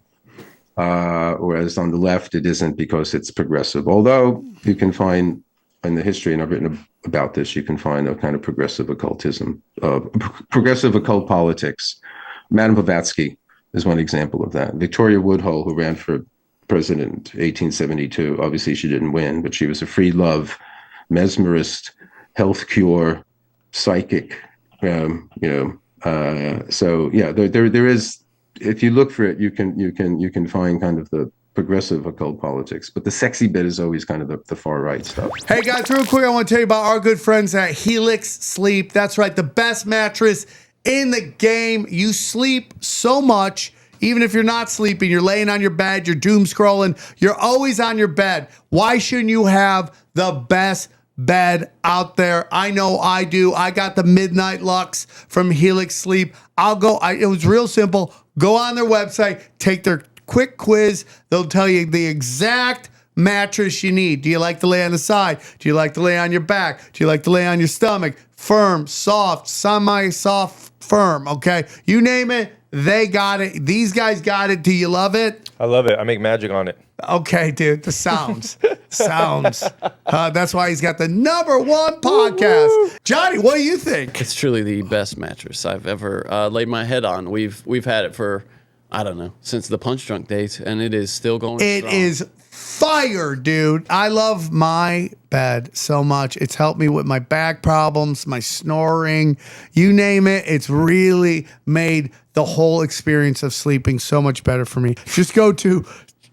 Whereas on the left, it isn't, because it's progressive. Although you can find in the history, and I've written about this, you can find a kind of progressive occultism, progressive occult politics. Madame Blavatsky is one example of that. Victoria Woodhull, who ran for president in 1872, obviously she didn't win, but she was a free love, mesmerist, health cure, psychic. So yeah, there is. If you look for it, you can find kind of the progressive occult politics. But the sexy bit is always kind of the far right stuff. Hey guys, real quick, I want to tell you about our good friends at Helix Sleep. That's right, the best mattress in the game. You sleep so much. Even if you're not sleeping, you're laying on your bed, you're doom scrolling, you're always on your bed. Why shouldn't you have the best bed out there? I know I do. I got the Midnight Lux from Helix Sleep. It was real simple. Go on their website, take their quick quiz. They'll tell you the exact mattress you need. Do you like to lay on the side? Do you like to lay on your back? Do you like to lay on your stomach? Firm, soft, semi-soft, firm, okay? You name it, they got it. These guys got it. Do you love it? I love it. I make magic on it. Okay, dude, the sounds. That's why he's got the #1 podcast. Johnny, what do you think? It's truly the best mattress I've ever laid my head on. We've had it for, I don't know, since the Punch Drunk days, and it is still going strong. It is fire, dude. I love my bed so much. It's helped me with my back problems, my snoring, you name it. It's really made the whole experience of sleeping so much better for me. Just go to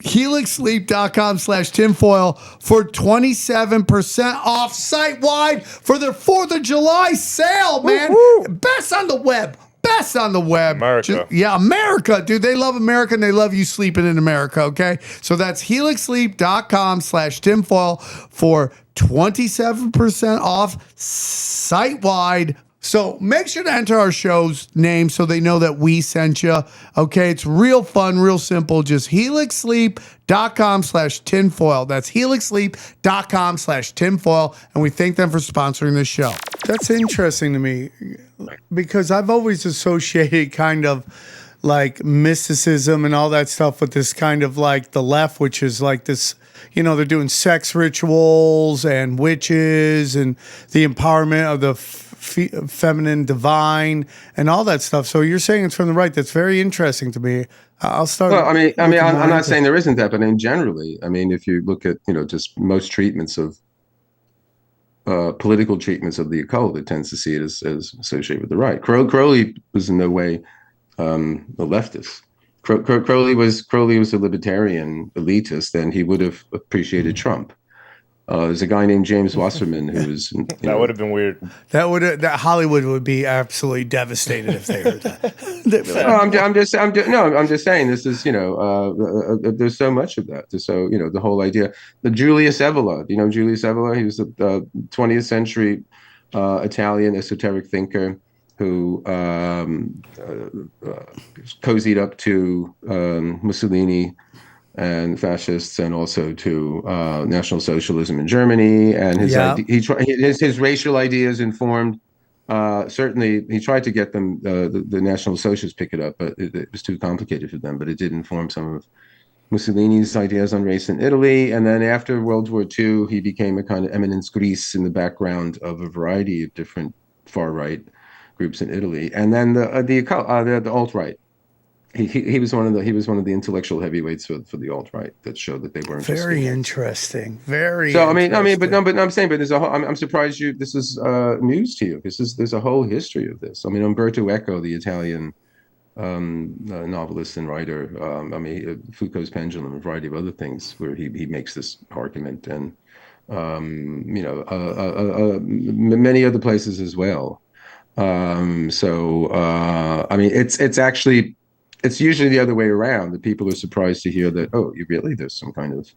helixsleep.com/tinfoil for 27% off site-wide for their 4th of July sale, man. Woo-hoo. Best on the web. Best on the web. America. America, dude. They love America and they love you sleeping in America, okay? So that's helixsleep.com/tinfoil for 27% off site-wide. So make sure to enter our show's name so they know that we sent you. Okay, it's real fun, real simple. Just helixsleep.com/tinfoil. That's helixsleep.com/tinfoil. And we thank them for sponsoring this show. That's interesting to me because I've always associated kind of like mysticism and all that stuff with this kind of like the left, which is like this, they're doing sex rituals and witches and the empowerment of the feminine, divine, and all that stuff. So you're saying it's from the right. That's very interesting to me. I'll start. Well, I'm not saying there isn't that, but generally, if you look at just most treatments of political treatments of the occult, it tends to see it as associated with the right. Crowley was in no way a leftist. Crowley was a libertarian elitist, and he would have appreciated Trump. There's a guy named James Wasserman who was. That would have been weird. That Hollywood would be absolutely devastated if they heard that. I'm just saying this is there's so much of that. So the whole idea. The Julius Evola. Do you know Julius Evola? He was the 20th century Italian esoteric thinker who cozied up to Mussolini and fascists, and also to National Socialism in Germany, and his racial ideas informed. Certainly, he tried to get them the National Socialists pick it up, but it was too complicated for them. But it did inform some of Mussolini's ideas on race in Italy. And then after World War II, he became a kind of eminence grise in the background of a variety of different far right groups in Italy, and then the alt right. He was one of the intellectual heavyweights for the alt right that showed that they weren't very interesting. Very. So I'm saying, but there's a whole, I'm surprised this is news to you. There's a whole history of this. Umberto Eco, the Italian novelist and writer. Foucault's Pendulum, a variety of other things where he makes this argument, and many other places as well. It's usually the other way around. The people are surprised to hear that, there's some kind of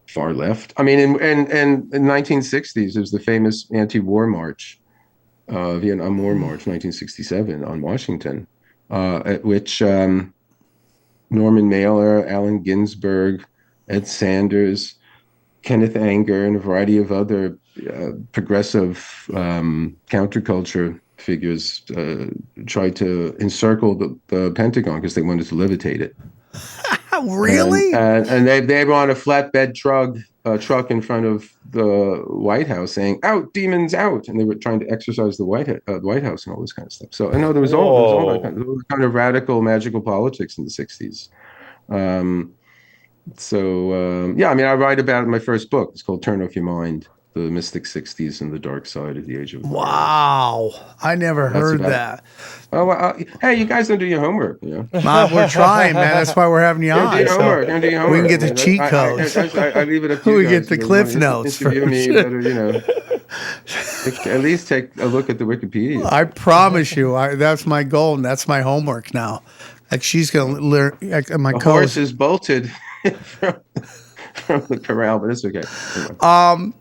far left. In the 1960s, there's the famous anti-war march, Vietnam War March, 1967 on Washington, at which Norman Mailer, Allen Ginsberg, Ed Sanders, Kenneth Anger, and a variety of other progressive counterculture figures tried to encircle the Pentagon because they wanted to levitate it. Really? And they were on a flatbed truck in front of the White House saying, "Out, demons, out!" And they were trying to exercise the White House and all this kind of stuff. So I know there was all that kind of radical, magical politics in the 60s. I write about it in my first book. It's called Turn Off Your Mind. the Mystic 60s and the Dark Side of the Age of Aquarius. Wow, I never heard that. Oh, well, hey, you guys don't do your homework. Yeah, we're trying, man. That's why we're having you on. Do your homework. Do your homework. We can get the cheat codes. I leave it up to you We guys. get the cliff notes. Interview me, you better, at least take a look at the Wikipedia. I promise you, that's my goal, and that's my homework now. Like she's gonna learn. My horse is bolted from the corral, but it's okay. Anyway.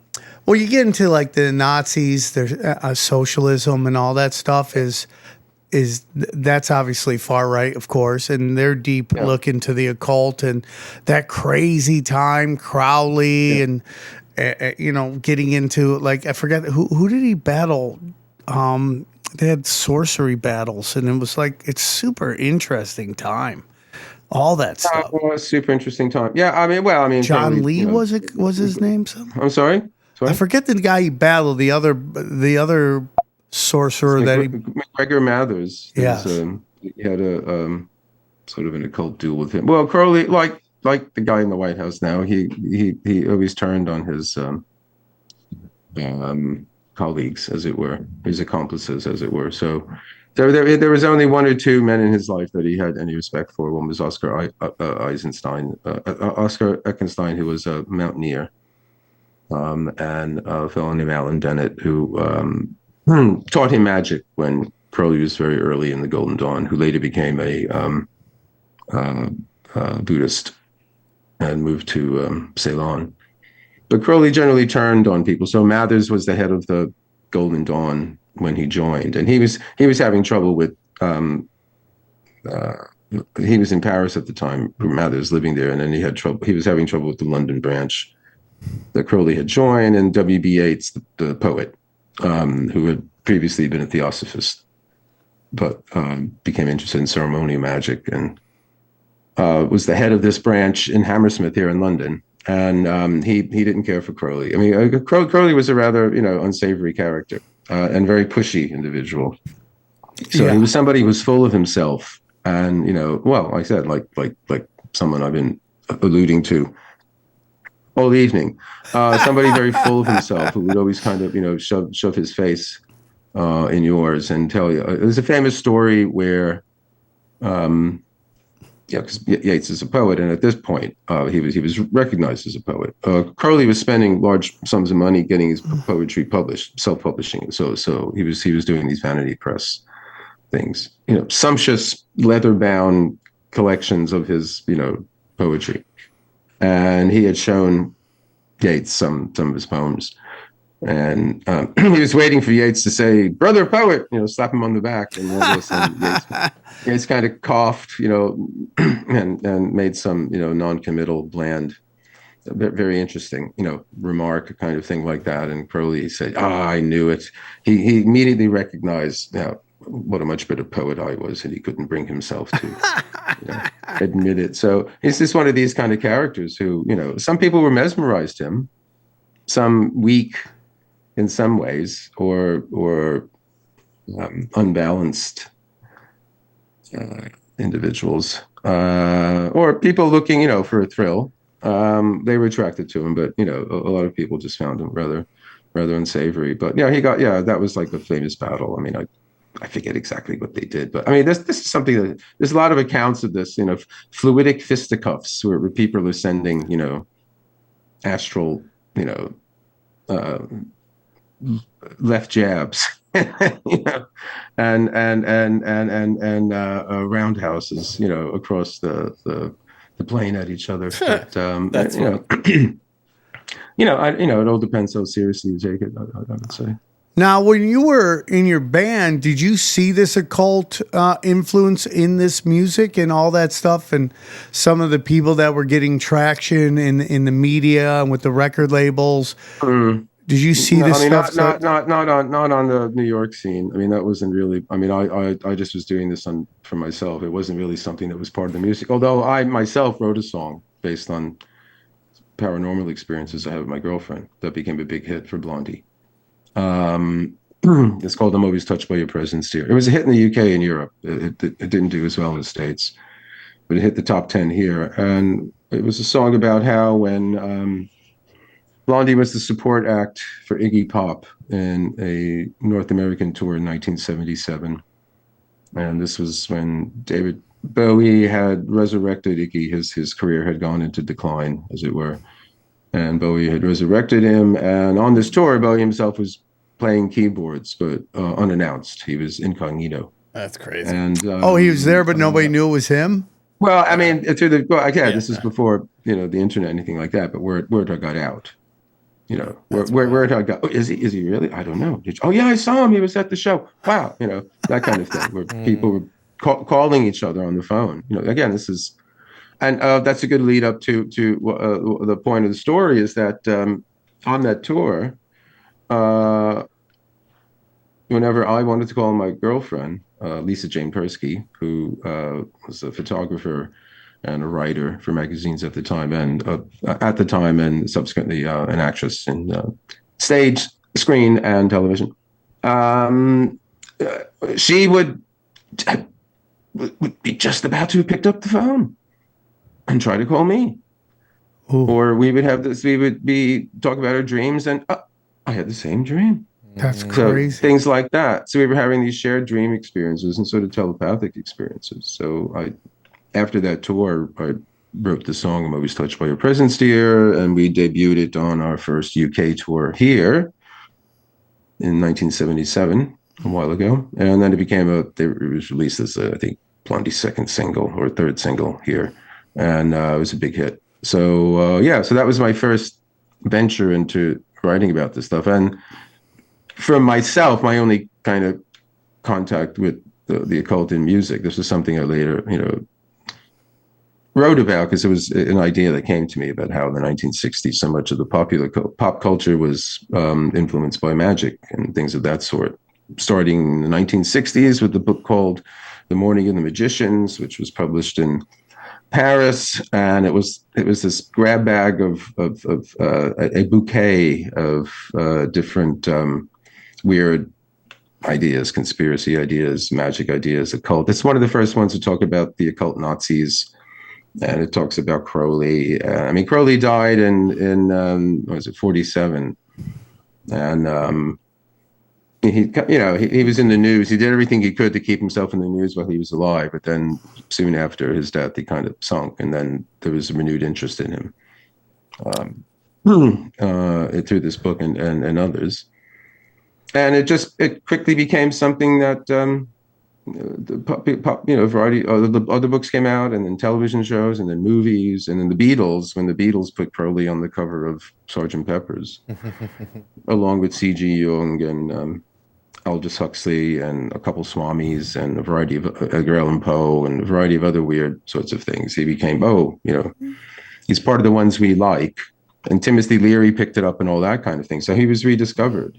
Well, you get into like the Nazis, there's socialism and all that stuff that's obviously far right, of course, and their deep look into the occult and that crazy time, Crowley, and getting into like I forget who did he battle. They had sorcery battles, and it was like it's super interesting time. All that stuff. Well, a super interesting time. Yeah, I mean, John Lee was his name? I'm sorry. I forget the guy he battled. The other sorcerer that McGregor Mathers. Yeah, he had a sort of an occult duel with him. Well, Crowley, like the guy in the White House now, he always turned on his colleagues, as it were, his accomplices, as it were. So there was only one or two men in his life that he had any respect for. One was Oscar Eckenstein, who was a mountaineer, and a fellow named Alan Dennett, who taught him magic when Crowley was very early in the Golden Dawn, who later became a Buddhist and moved to Ceylon. But Crowley generally turned on people. So Mathers was the head of the Golden Dawn when he joined, and he was having trouble with. He was in Paris at the time. Mathers living there, and then he had trouble. He was having trouble with the London branch that Crowley had joined, and W.B. Yeats, the poet, who had previously been a theosophist, but became interested in ceremonial magic and was the head of this branch in Hammersmith here in London. And he didn't care for Crowley. I mean, Crowley was a rather unsavory character and very pushy individual. So he was somebody who was full of himself, and well, like I said, like someone I've been alluding to all evening, somebody very full of himself who would always kind of shove his face in yours and tell you. There's a famous story where. Because Yeats is a poet, and at this point, he was recognized as a poet. Crowley was spending large sums of money getting his poetry published, self-publishing. So he was doing these vanity press things, sumptuous leather-bound collections of his poetry, and he had shown Yeats some of his poems, and he was waiting for Yeats to say, "Brother poet," slap him on the back, and all this. And Yeats kind of coughed, and made some, non-committal, bland, very interesting, remark, kind of thing like that. And Crowley said, I knew it. He immediately recognized what a much better poet I was, and he couldn't bring himself to admit it. So he's just one of these kind of characters who, some people were mesmerized him, some weak in some ways, or unbalanced individuals, or people looking, for a thrill. They were attracted to him, but a lot of people just found him rather unsavory. But that was like the famous battle. I mean, I forget exactly what they did, but I mean, this is something that there's a lot of accounts of this, fluidic fisticuffs where people are sending, astral, left jabs, and roundhouses, across the plane at each other. But, That's it all depends how seriously you take it. I would say. Now, when you were in your band, did you see this occult influence in this music and all that stuff, and some of the people that were getting traction in the media and with the record labels? Did you see this stuff? Not on the New York scene. I mean, that wasn't really. I mean, I just was doing this for myself. It wasn't really something that was part of the music. Although I myself wrote a song based on paranormal experiences I had with my girlfriend that became a big hit for Blondie. It's called "I'm Always Touched by Your Presence, Dear." It was a hit in the UK and Europe. It didn't do as well in the States, but it hit the top 10 here. And it was a song about how when Blondie was the support act for Iggy Pop in a North American tour in 1977. And this was when David Bowie had resurrected Iggy. His career had gone into decline, as it were. And Bowie had resurrected him. And on this tour, Bowie himself was playing keyboards, but unannounced. He was incognito. That's crazy. And he was there, but nobody knew it was him? Well, I mean, this is before, the internet, anything like that, but word got out. Word had got, is he really? I don't know. Yeah, I saw him. He was at the show. Wow. That kind of thing, where people were calling each other on the phone. Again, this is, and that's a good lead up to the point of the story is that on that tour, whenever I wanted to call my girlfriend, Lisa Jane Persky, who was a photographer and a writer for magazines at the time, and subsequently an actress in stage, screen, and television. She would be just about to have picked up the phone and try to call me. Ooh. Or we would be talking about our dreams, and I had the same dream. That's crazy. So, things like that. So we were having these shared dream experiences and sort of telepathic experiences. So after that tour, I wrote the song "I'm Always Touched by Your Presence, Dear," and we debuted it on our first UK tour here in 1977, a while ago. And then it was released as, I think, Blondie's second single or third single here. And it was a big hit. So, so that was my first venture into writing about this stuff. And for myself, my only kind of contact with the occult in music, this was something I later, wrote about, because it was an idea that came to me about how in the 1960s, so much of the popular pop culture was influenced by magic and things of that sort. Starting in the 1960s with the book called The Morning of the Magicians, which was published in Paris, and it was this grab bag of a bouquet of different weird ideas, conspiracy ideas, magic ideas, occult. It's one of the first ones to talk about the occult Nazis, and it talks about Crowley. Crowley died in 47, and he was in the news. He did everything he could to keep himself in the news while he was alive, but then soon after his death, he kind of sunk, and then there was a renewed interest in him through this book and others. And it quickly became something that variety other books came out, and then television shows, and then movies, and then the Beatles. When the Beatles put Crowley on the cover of Sgt. Pepper's, along with C.G. Jung and Aldous Huxley and a couple Swamis and a variety of Edgar Allan Poe and a variety of other weird sorts of things. He became he's part of the ones we like. And Timothy Leary picked it up and all that kind of thing. So he was rediscovered,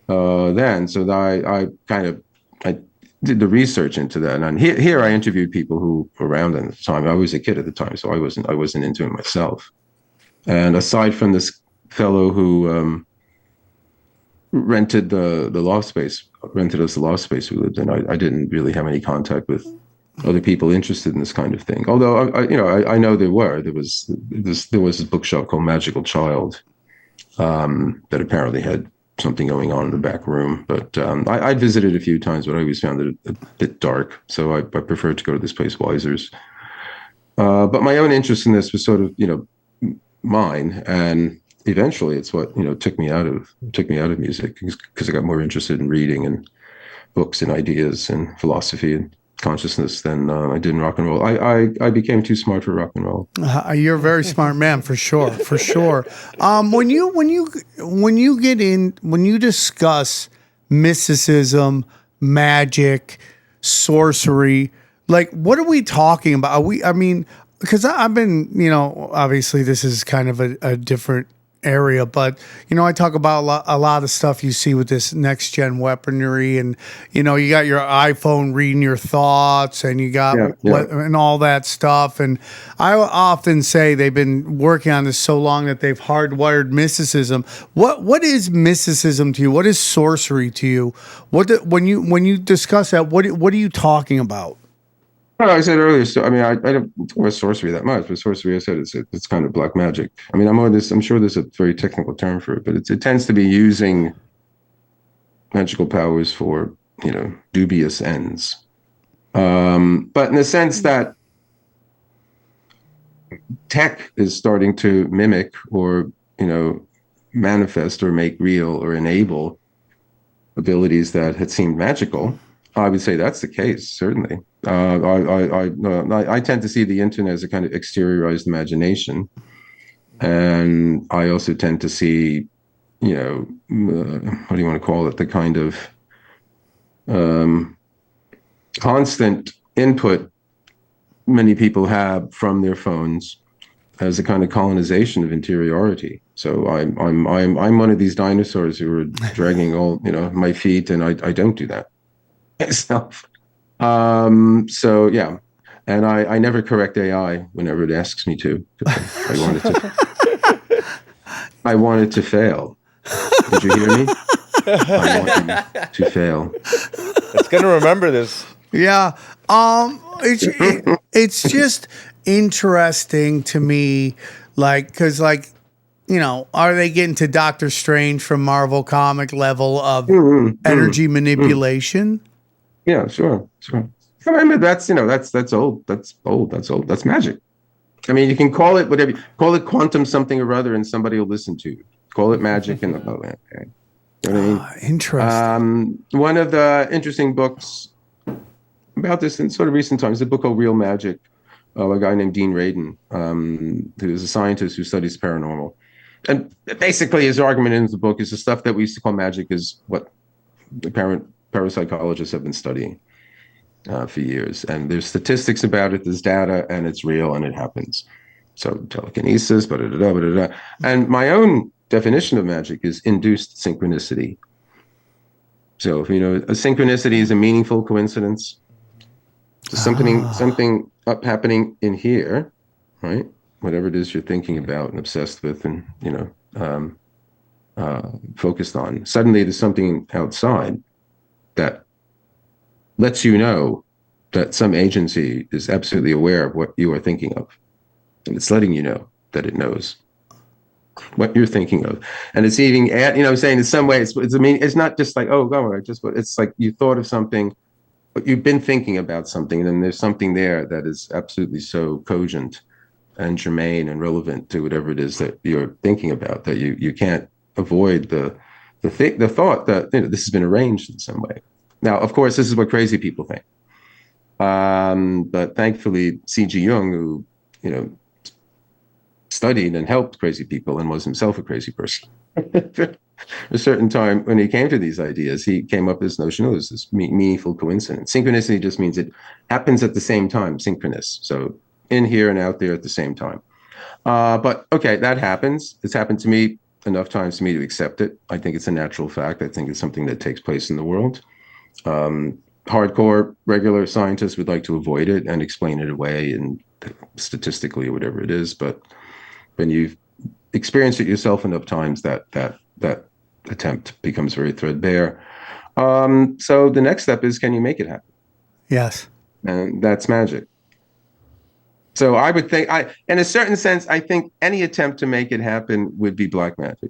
then. So I did the research into that. And here I interviewed people who were around at the time. I was a kid at the time, so I wasn't into it myself. And aside from this fellow who rented us the loft space we lived in, I didn't really have any contact with other people interested in this kind of thing. Although I know there was this bookshelf called Magical Child that apparently had something going on in the back room. But I visited a few times, but I always found it a bit dark, so I preferred to go to this place, Weiser's. But my own interest in this was sort of mine, and eventually it's what took me out of music, because I got more interested in reading and books and ideas and philosophy and consciousness than I did in rock and roll. I became too smart for rock and roll. You're a very smart man, for sure. When you discuss mysticism, magic, sorcery, like, what are we talking about? Because I've been, obviously this is kind of a different area, but I talk about a lot of stuff you see with this next gen weaponry, and you got your iPhone reading your thoughts, and you got and all that stuff. And I often say they've been working on this so long that they've hardwired mysticism. What is mysticism to you? What is sorcery to you? When you discuss that, what are you talking about? Well, I said earlier, so I mean, I don't talk about sorcery that much, but sorcery, I said it's kind of black magic. I mean, I'm sure there's a very technical term for it, but it tends to be using magical powers for, dubious ends. But in the sense that tech is starting to mimic or, manifest or make real or enable abilities that had seemed magical, I would say that's the case, certainly. I tend to see the internet as a kind of exteriorized imagination. And I also tend to see, what do you want to call it? The kind of constant input many people have from their phones as a kind of colonization of interiority. So I'm one of these dinosaurs who are dragging all, my feet, and I don't do that myself. So yeah, and I never correct AI whenever it asks me to. I wanted to fail. Did you hear me? I wanted to fail. It's gonna remember this. Yeah. It's just interesting to me, because are they getting to Doctor Strange from Marvel comic level of energy manipulation? Yeah, sure. I mean, that's old. That's old. That's magic. I mean, you can call it whatever. Call it quantum something or other, and somebody will listen to you. Call it magic, and okay. You know what I mean? Interesting. One of the interesting books about this in sort of recent times, a book called Real Magic, a guy named Dean Radin, who's a scientist who studies paranormal. And basically his argument in the book is the stuff that we used to call magic is what the parapsychologists have been studying for years. And there's statistics about it, there's data, and it's real, and it happens. So telekinesis, and my own definition of magic is induced synchronicity. So, a synchronicity is a meaningful coincidence. So something up happening in here, right? Whatever it is you're thinking about and obsessed with and, focused on. Suddenly there's something outside that lets you know that some agency is absolutely aware of what you are thinking of. And it's letting you know that it knows what you're thinking of. And it's even, I'm saying in some way, it's not just like, it's like you thought of something, but you've been thinking about something, and then there's something there that is absolutely so cogent and germane and relevant to whatever it is that you're thinking about that you can't avoid the thought that this has been arranged in some way. Now, of course, this is what crazy people think. But thankfully, C.G. Jung, who studied and helped crazy people and was himself a crazy person. A certain time when he came to these ideas, he came up with this notion of this meaningful coincidence. Synchronicity just means it happens at the same time, synchronous. So in here and out there at the same time. But okay, that happens. It's happened to me enough times for me to accept it. I think it's a natural fact. I think it's something that takes place in the world. Hardcore, regular scientists would like to avoid it and explain it away and statistically or whatever it is. But when you've experienced it yourself enough times, that attempt becomes very threadbare. So the next step is, can you make it happen? Yes. And that's magic. So I would think, in a certain sense, I think any attempt to make it happen would be black magic,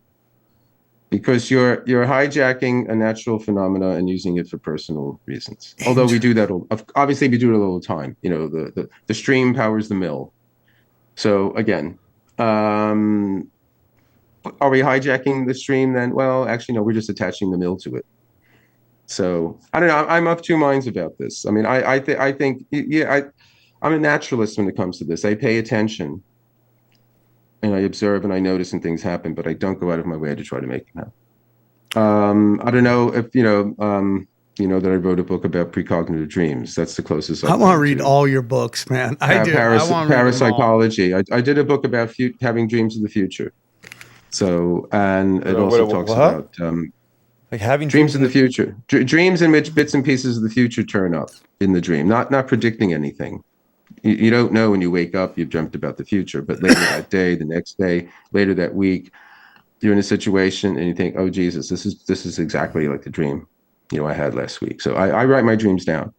because you're hijacking a natural phenomena and using it for personal reasons. Although we do that, obviously we do it all the time. The stream powers the mill. So again, are we hijacking the stream then? Well, actually, no, we're just attaching the mill to it. So I don't know. I'm of two minds about this. I mean, I think, I'm a naturalist when it comes to this. I pay attention and I observe and I notice and things happen, but I don't go out of my way to try to make them happen. I don't know if, that I wrote a book about precognitive dreams. That's the closest. I want to read all your books, man. I do. Parapsychology. I did a book about having dreams of the future. So, and it also talks about like having dreams in the future, dreams in which bits and pieces of the future turn up in the dream, not predicting anything. You don't know when you wake up, you've dreamt about the future, but later that day, the next day, later that week, you're in a situation and you think, oh, Jesus, this is exactly like the dream, I had last week. So I write my dreams down.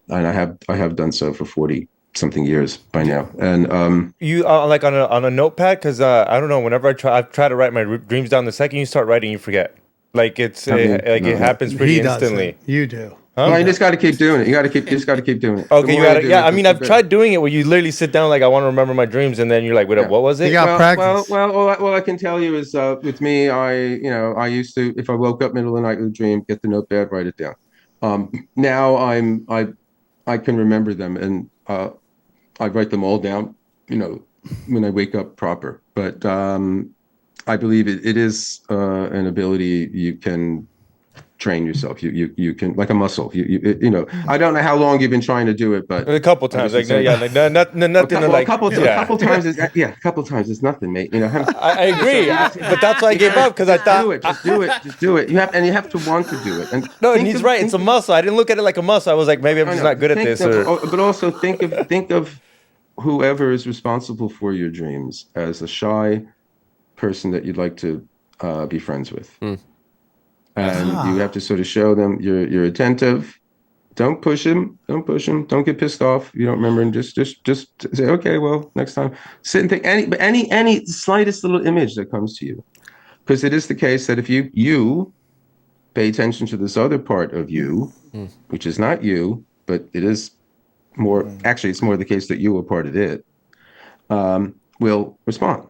and I have done so for 40 something years by now. And You like on a notepad, because I don't know. Whenever I've tried to write my dreams down, the second you start writing, you forget. Like it happens pretty instantly. You do. well, you just got to keep doing it. You just got to keep doing it. Okay, you gotta. Yeah, I mean, I've tried doing it where you literally sit down like I want to remember my dreams, and then you're like, wait, what was it? You got practice. Well, all I can tell you is with me, I used to, if I woke up middle of the night with a dream, get the notepad, write it down. Now I can remember them, and I write them all down, when I wake up proper. But I believe it is an ability you can train yourself. You can, like a muscle. I don't know how long you've been trying to do it, but a couple times, nothing. A couple times is nothing, mate. I agree, but that's why I gave up, because I thought just do it. You have to want to do it. And he's right. It's a muscle. I didn't look at it like a muscle. I was like, maybe I'm just not good at this. But also think of whoever is responsible for your dreams as a shy person that you'd like to be friends with. And you have to sort of show them you're attentive. Don't push him. Don't get pissed off. You don't remember, and just say, okay, well, next time. Sit and think any slightest little image that comes to you, because it is the case that if you pay attention to this other part of you, which is not you, but it is more. Actually, it's more the case that you are part of it. Will respond.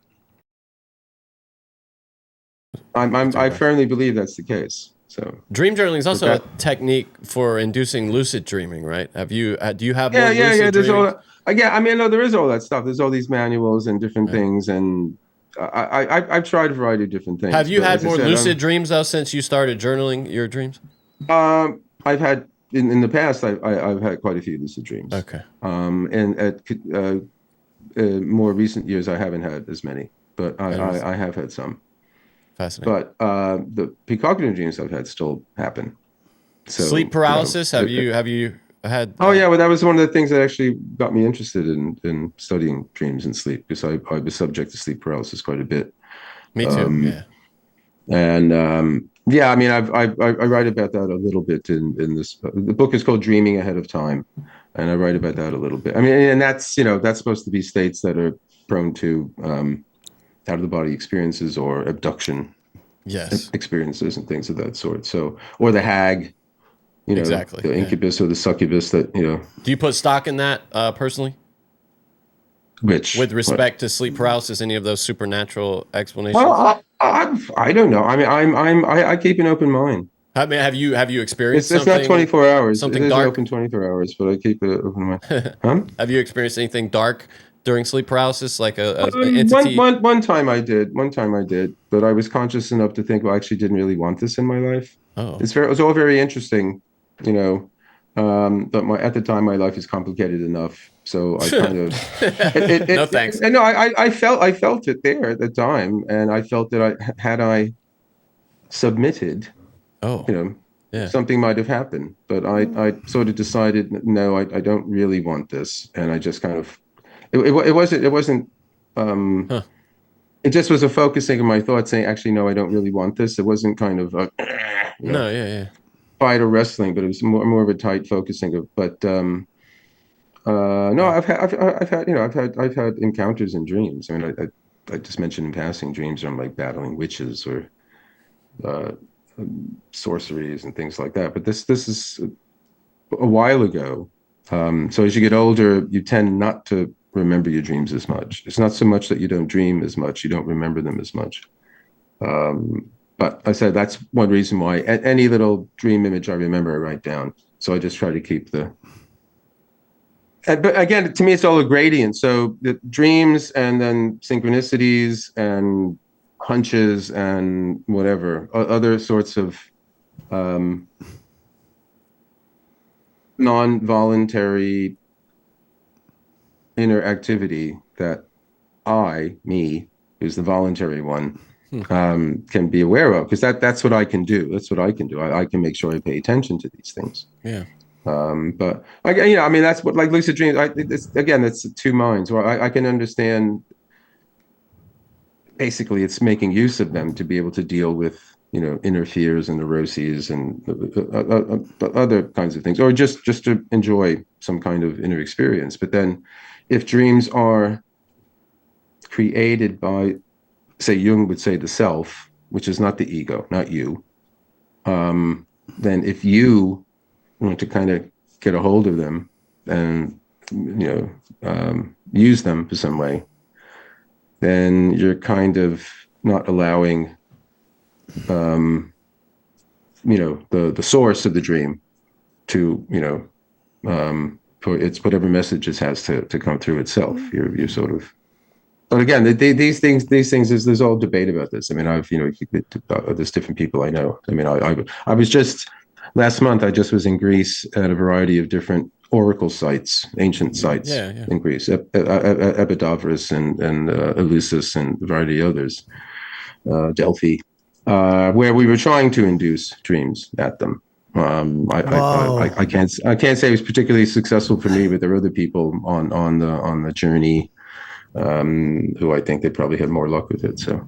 I firmly believe that's the case. So dream journaling is also a technique for inducing lucid dreaming, right? Do you have more lucid there's dreams? there is all that stuff. There's all these manuals and different things, and I've tried a variety of different things. Have you had more lucid dreams though since you started journaling your dreams? I've had in the past. I've had quite a few lucid dreams. Okay. And at more recent years, I haven't had as many, but I have had some. Fascinating. But the precognitive dreams I've had still happen. So, sleep paralysis? Have you had? Oh yeah, well that was one of the things that actually got me interested in studying dreams and sleep, because I was subject to sleep paralysis quite a bit. Me too. Yeah. And I mean I write about that a little bit in this. The book is called Dreaming Ahead of Time, and I write about that a little bit. I mean, and that's that's supposed to be states that are prone to out of the body experiences or abduction experiences and things of that sort. So, or the hag, exactly, the incubus or the succubus that, Do you put stock in that personally? Which, with respect to sleep paralysis, any of those supernatural explanations? Well, I don't know. I mean, I keep an open mind. I mean, have you experienced it's something? It's not 24 hours. Something it is dark? open 24 hours, but I keep an open mind. Huh? Have you experienced anything dark during sleep paralysis, like an entity? One time I did, but I was conscious enough to think, well, I actually didn't really want this in my life. Oh, it was all very interesting, but at the time my life is complicated enough, so I kind of no thanks. No, I felt it there at the time, and I felt that I submitted, something might have happened, but I sort of decided, no, I don't really want this, and I just kind of. It wasn't. It just was a focusing of my thoughts, saying, "Actually, no, I don't really want this." It wasn't kind of a fight or wrestling, but it was more of a tight focusing of. But no, I've had encounters in dreams. I mean, I just mentioned in passing dreams where I'm like battling witches or sorceries and things like that. But this is a while ago. So as you get older, you tend not to remember your dreams as much. It's not so much that you don't dream as much, you don't remember them as much. But I said that's one reason why any little dream image I remember, I write down. So I just try to keep the. But again, to me, it's all a gradient. So the dreams and then synchronicities and hunches and whatever, other sorts of non-voluntary inner activity that me, who's the voluntary one, can be aware of, because that's what I can do. That's what I can do. I can make sure I pay attention to these things. Yeah. But I mean, that's what, like lucid dreams. It's two minds. Well, I can understand. Basically, it's making use of them to be able to deal with interferes and neuroses and other kinds of things, or just to enjoy some kind of inner experience. But then if dreams are created by, say, Jung would say the self, which is not the ego, not you, then if you want to kind of get a hold of them and use them for some way, then you're kind of not allowing the source of the dream to for its whatever message it has to come through itself. You're sort of, but again, these things there's all debate about this. I mean, there's different people I know. I mean, I was just last month, I just was in Greece at a variety of different oracle sites, ancient sites in Greece, Epidavros and Eleusis and a variety of others, Delphi, where we were trying to induce dreams at them. I can't say it was particularly successful for me, but there were other people on the journey who I think they probably had more luck with it. So.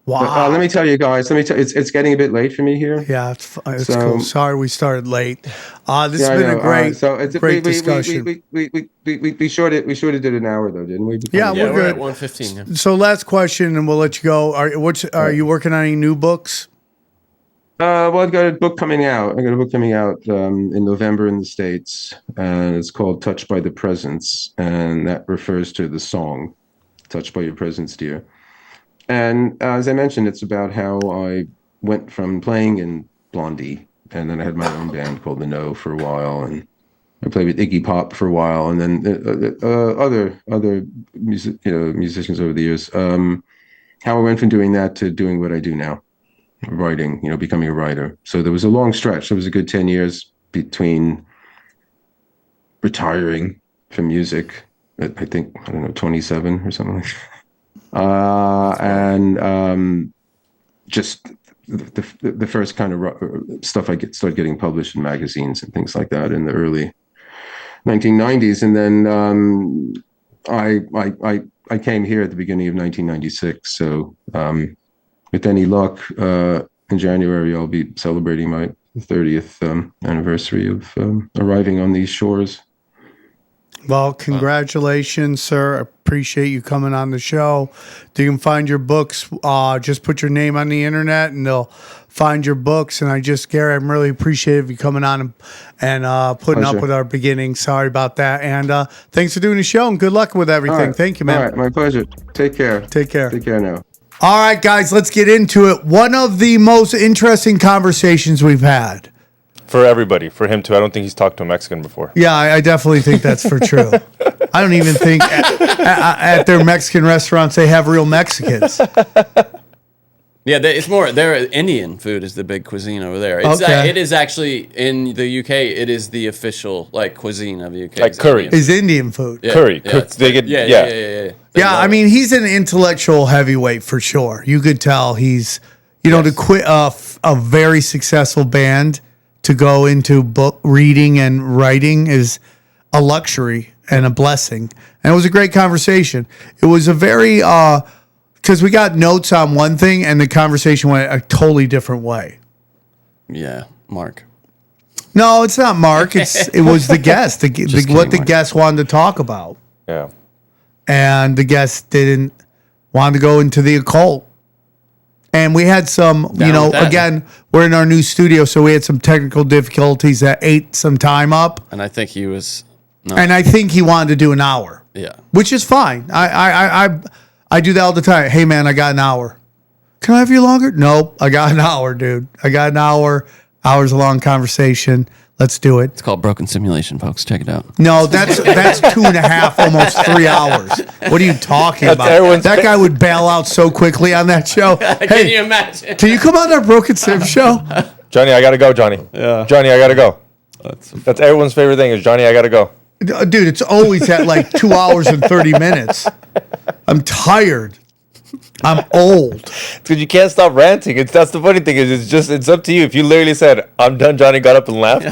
Wow. But, let me tell you guys. It's getting a bit late for me here. Yeah, it's cool. Sorry we started late. This has been a great, great discussion. We short it did an hour though, didn't we? We're good. At 1:15. Yeah. So last question, and we'll let you go. Are you working on any new books? Well, I've got a book coming out. In November in the States, and it's called "Touched by the Presence," and that refers to the song "Touched by Your Presence, Dear." And as I mentioned, it's about how I went from playing in Blondie, and then I had my own band called The No for a while, and I played with Iggy Pop for a while, and then other musicians over the years. How I went from doing that to doing what I do now, writing, becoming a writer. So there was a long stretch. There was a good 10 years between retiring from music at, I think, 27 or something like that. And just the first kind of stuff started getting published in magazines and things like that in the early 1990s, and then I came here at the beginning of 1996. So with any luck, in January I'll be celebrating my 30th anniversary of arriving on these shores. Well, congratulations, sir. I appreciate you coming on the show. You can find your books. Just put your name on the internet and they'll find your books. And Gary, I'm really appreciative you coming on and putting up with our beginning. Sorry about that. And thanks for doing the show and good luck with everything. Right. Thank you, man. All right, my pleasure. Take care. Take care. Take care now. All right, guys, let's get into it. One of the most interesting conversations we've had. For everybody, for him too. I don't think he's talked to a Mexican before. Yeah, I definitely think that's for true. I don't even think at their Mexican restaurants they have real Mexicans. Yeah, it's more. Their Indian food is the big cuisine over there. It is actually in the UK. It is the official cuisine of the UK. Like curry is Indian food. Yeah, curry. Yeah. Yeah, I mean he's an intellectual heavyweight for sure. You could tell he's to quit a very successful band. To go into book reading and writing is a luxury and a blessing. And it was a great conversation. It was a very, because we got notes on one thing and the conversation went a totally different way. Yeah, Mark. No, it's not Mark. It was the guest. What the guest wanted to talk about. Yeah. And the guest didn't want to go into the occult. And we had some, again, we're in our new studio, so we had some technical difficulties that ate some time up. And I think he was. And I think he wanted to do an hour. Yeah. Which is fine. I do that all the time. Hey, man, I got an hour. Can I have you longer? Nope. I got an hour, dude. I got an hour. Hours long conversation. Let's do it. It's called Broken Simulation, folks. Check it out. No, that's 2.5, almost 3 hours. What are you talking about? That guy would bail out so quickly on that show. Can you imagine? Can you come on our Broken Sim show? Johnny, I gotta go, Johnny. Yeah. Johnny, I gotta go. That's everyone's favorite thing is Johnny, I gotta go. Dude, it's always at 2 hours and 30 minutes. I'm tired. I'm old. Because you can't stop ranting. That's the funny thing is it's up to you. If you literally said, I'm done, Johnny got up and left,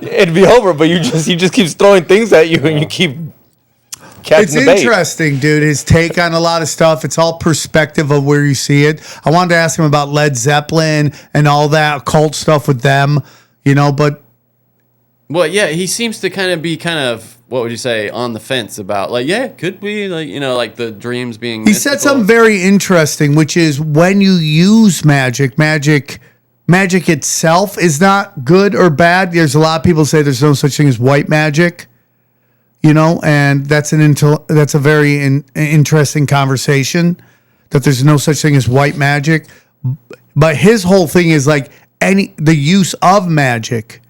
it'd be over. But he just keeps throwing things at you and you keep It's interesting, dude. His take on a lot of stuff. It's all perspective of where you see it. I wanted to ask him about Led Zeppelin and all that occult stuff with them, but. Well, yeah, he seems to be what would you say, on the fence about, could be, like the dreams being He said something very interesting, which is when you use magic itself is not good or bad. There's a lot of people say there's no such thing as white magic, and that's a very interesting conversation, that there's no such thing as white magic. But his whole thing is the use of magic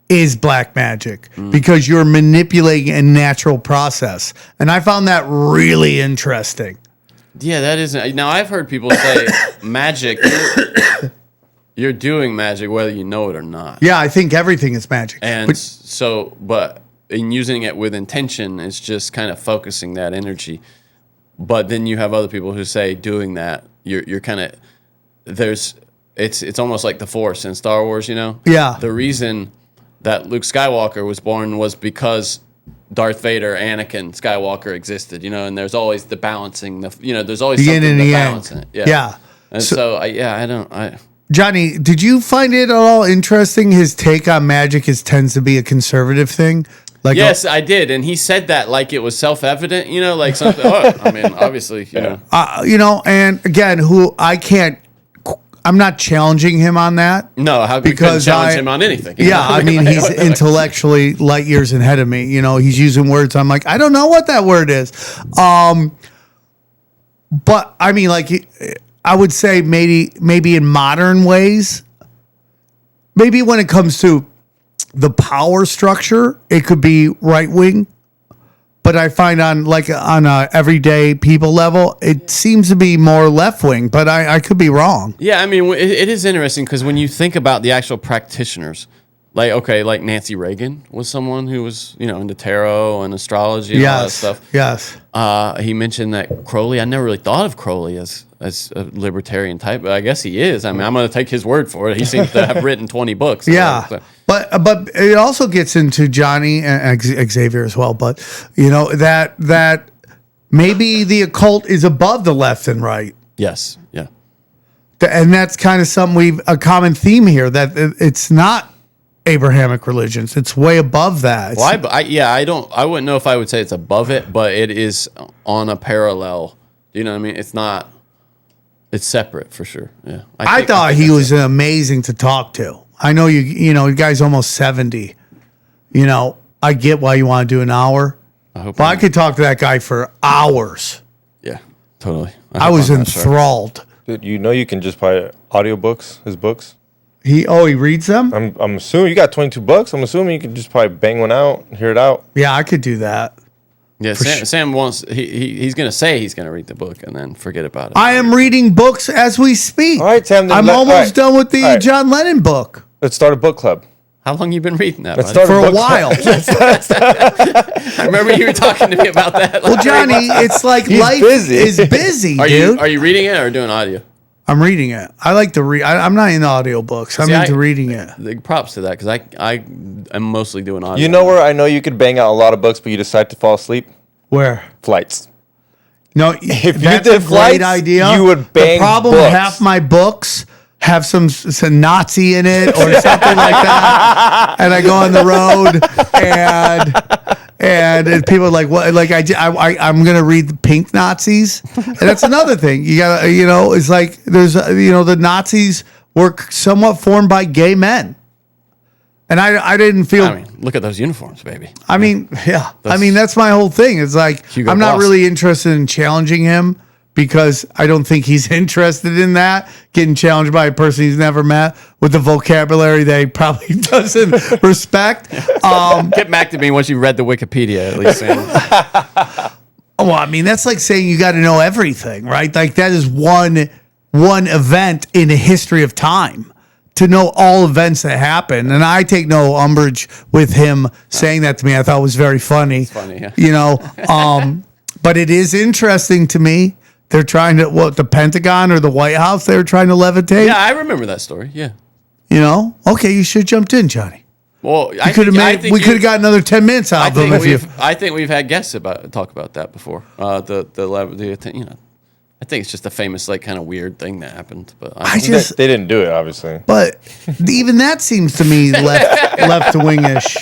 is black magic because you're manipulating a natural process. And I found that really interesting. Yeah, that is. Now, I've heard people say magic, you're doing magic whether you know it or not. Yeah, I think everything is magic. And but in using it with intention, it's just kind of focusing that energy. But then you have other people who say doing that, you're kind of, it's almost like the Force in Star Wars, Yeah. The reason that Luke Skywalker was born was because Darth Vader, Anakin Skywalker existed, and there's always the balancing, there's always something to balance in it. Yeah. And Johnny, did you find it at all interesting? His take on magic tends to be a conservative thing. Yes, I did, and he said that like it was self-evident, like something. Obviously, and again, I'm not challenging him on that. No, how could you challenge him on anything? Yeah, he's intellectually light years ahead of me. He's using words. I'm like, I don't know what that word is. But I would say maybe in modern ways, maybe when it comes to the power structure, it could be right wing. But I find on a everyday people level, it seems to be more left wing. But I could be wrong. Yeah, it is interesting because when you think about the actual practitioners, like Nancy Reagan was someone who was into tarot and astrology and all that stuff. Yes. He mentioned that Crowley. I never really thought of Crowley as a libertarian type, but I guess he is. I'm going to take his word for it. He seems to have written 20 books. Yeah. But it also gets into Johnny and Xavier as well. But that maybe the occult is above the left and right. Yes. Yeah. And that's kind of a common theme here, that it's not Abrahamic religions. It's way above that. Well, I wouldn't know if I would say it's above it, but it is on a parallel. You know what I mean? It's not. It's separate for sure. Yeah. I thought he was amazing to talk to. I know the guy's almost 70. I get why you want to do an hour. I could talk to that guy for hours. Yeah, totally. I was enthralled. Dude, you can just buy audiobooks, his books. He reads them? I'm assuming you got 22 bucks. I'm assuming you can just probably bang one out, hear it out. Yeah, I could do that. Yeah, Sam wants. He's going to say he's going to read the book and then forget about it. I am reading books as we speak. All right, Sam. I'm almost done with the John Lennon book. Let's start a book club. How long you been reading that? For a while. I remember you were talking to me about that. Well, Johnny, it's like life is busy, dude. Are you reading it or doing audio? I'm reading it. I like to read. I'm not into audiobooks. I'm into reading it. Props to that, because I am mostly doing audio. You know where I know you could bang out a lot of books, but you decide to fall asleep? Where? Flights. No, if that's you did a flights, great idea. You would bang the problem books. Half my books have some Nazi in it or something like that, and I go on the road and people are like, what? Like I'm gonna read the Pink Nazis, and that's another thing. You gotta, it's like there's, the Nazis were somewhat formed by gay men, and I didn't feel. Look at those uniforms, baby. Yeah. That's my whole thing. It's like Hugo I'm not Boss. really interested in challenging him, because I don't think he's interested in that, getting challenged by a person he's never met with the vocabulary that he probably doesn't respect. Get back to me once you read the Wikipedia, at least. Well, that's like saying you got to know everything, right? Like that is one event in the history of time, to know all events that happen. And I take no umbrage with him saying that to me. I thought it was very funny. It's funny, yeah. But it is interesting to me. They're trying to, the Pentagon or the White House, they were trying to levitate? Yeah, I remember that story, yeah. Okay, you should have jumped in, Johnny. Well, we could have got another 10 minutes out of them. I think we've had guests talk about that before. I think it's just a famous, like, kind of weird thing that happened. But they didn't do it, obviously. But even that seems to me left wing-ish.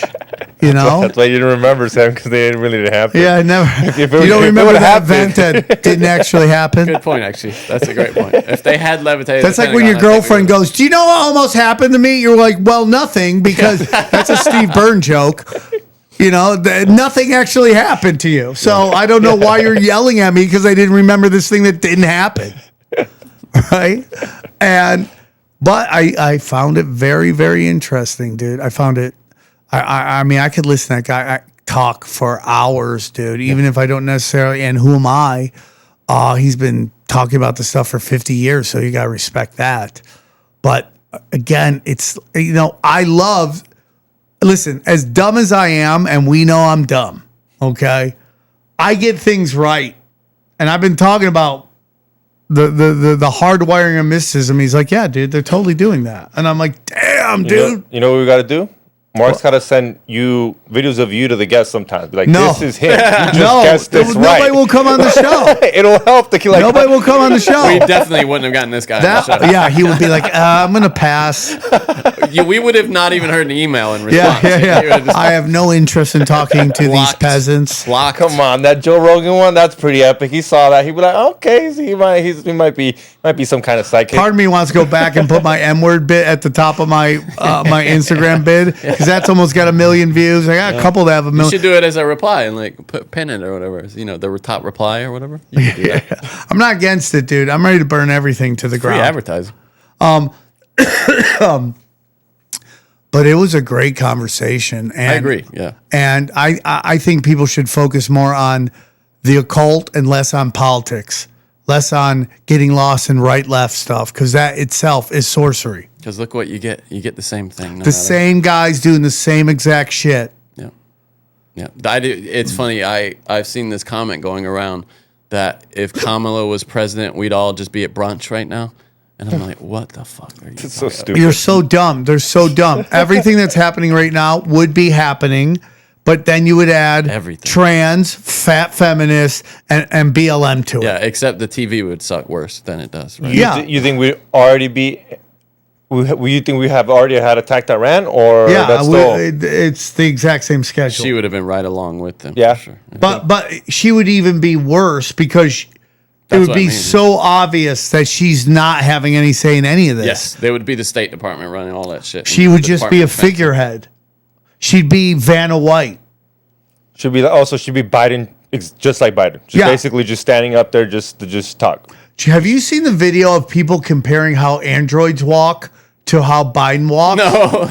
You know, that's why you didn't remember, Sam, because they didn't really happen. Yeah, I never. You don't remember that event that didn't actually happen. Good point, actually. That's a great point. If they had levitated, that's like when your girlfriend goes, "Do you know what almost happened to me?" You're like, "Well, nothing," because that's a Steve Byrne joke. You know, nothing actually happened to you. So I don't know why you're yelling at me because I didn't remember this thing that didn't happen. Right? But I found it very, very interesting, dude. I found it. I mean, I could listen to that guy talk for hours, dude, even if I don't necessarily, and who am I? He's been talking about this stuff for 50 years, so you got to respect that. But again, it's, you know, listen, as dumb as I am, and we know I'm dumb, okay? I get things right. And I've been talking about the hardwiring of mysticism. He's like, yeah, dude, they're totally doing that. And I'm like, damn, dude. You know what we got to do? Mark's got to send you videos of you to the guests sometimes. Be like, no. This is him. You just guessed this right. Nobody will come on the show. It'll help. Nobody will come on the show. We definitely wouldn't have gotten this guy on the show. Yeah, he would be like, I'm going to pass. We would have not even heard an email in response. Yeah. I have no interest in talking to these peasants. Blocked. Come on, that Joe Rogan one, that's pretty epic. He saw that. He'd be like, okay, so he might be some kind of psychic. Part of me wants to go back and put my M-word bit at the top of my my Instagram bid, because that's almost got 1 million views. I got a couple that have 1 million. You should do it as a reply and like pin it or whatever. You know, the top reply or whatever. You could do that. I'm not against it, dude. I'm ready to burn everything to the ground. Free advertising. But it was a great conversation. And, I agree, yeah. And I think people should focus more on the occult and less on politics, less on getting lost in right-left stuff, because that itself is sorcery. Because look what you get. You get the same thing. Same guys doing the same exact shit. Yeah. Yeah. It's funny. I've seen this comment going around that if Kamala was president, we'd all just be at brunch right now. And I'm like, what the fuck are you? It's so stupid. You're so dumb. They're so dumb. Everything that's happening right now would be happening, but then you would add everything. Trans, fat feminists, and BLM to it. Yeah, except the TV would suck worse than it does. Right? Yeah. You think we already be? You think we have already had attacked Iran, or that's it's the exact same schedule. She would have been right along with them. Yeah, for sure. But she would even be worse because it would be so obvious that she's not having any say in any of this. Yes, they would be the State Department running all that shit. She would just be a figurehead. She'd be Vanna White. She'd be Biden, just like Biden. Basically just standing up there just to talk. Have you seen the video of people comparing how androids walk to how Biden walks?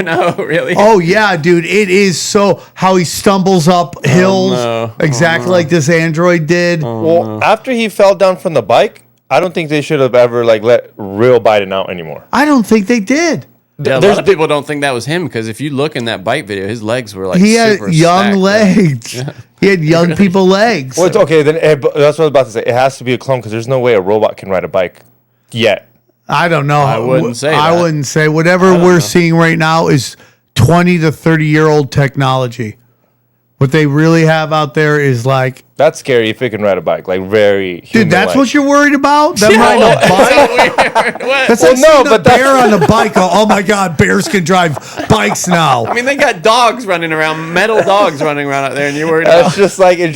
No, really? Oh, yeah, dude. It is so how he stumbles up hills exactly like this android did. After he fell down from the bike, I don't think they should have ever let real Biden out anymore. I don't think they did. Yeah, a lot of people don't think that was him because if you look in that bike video, his legs were like he super had young stacked, legs. Yeah. He had young people legs. Well, it's okay. Then that's what I was about to say. It has to be a clone because there's no way a robot can ride a bike yet. I don't know. I wouldn't say. I wouldn't say. Whatever we're seeing right now is 20 to 30-year-old technology. What they really have out there is like... That's scary if it can ride a bike, very Dude, that's what you're worried about? Them riding a bike? That's like seeing a bear on a bike. Oh my God, bears can drive bikes now. I mean, they got dogs running around, metal dogs running around out there, and you're worried about just like, it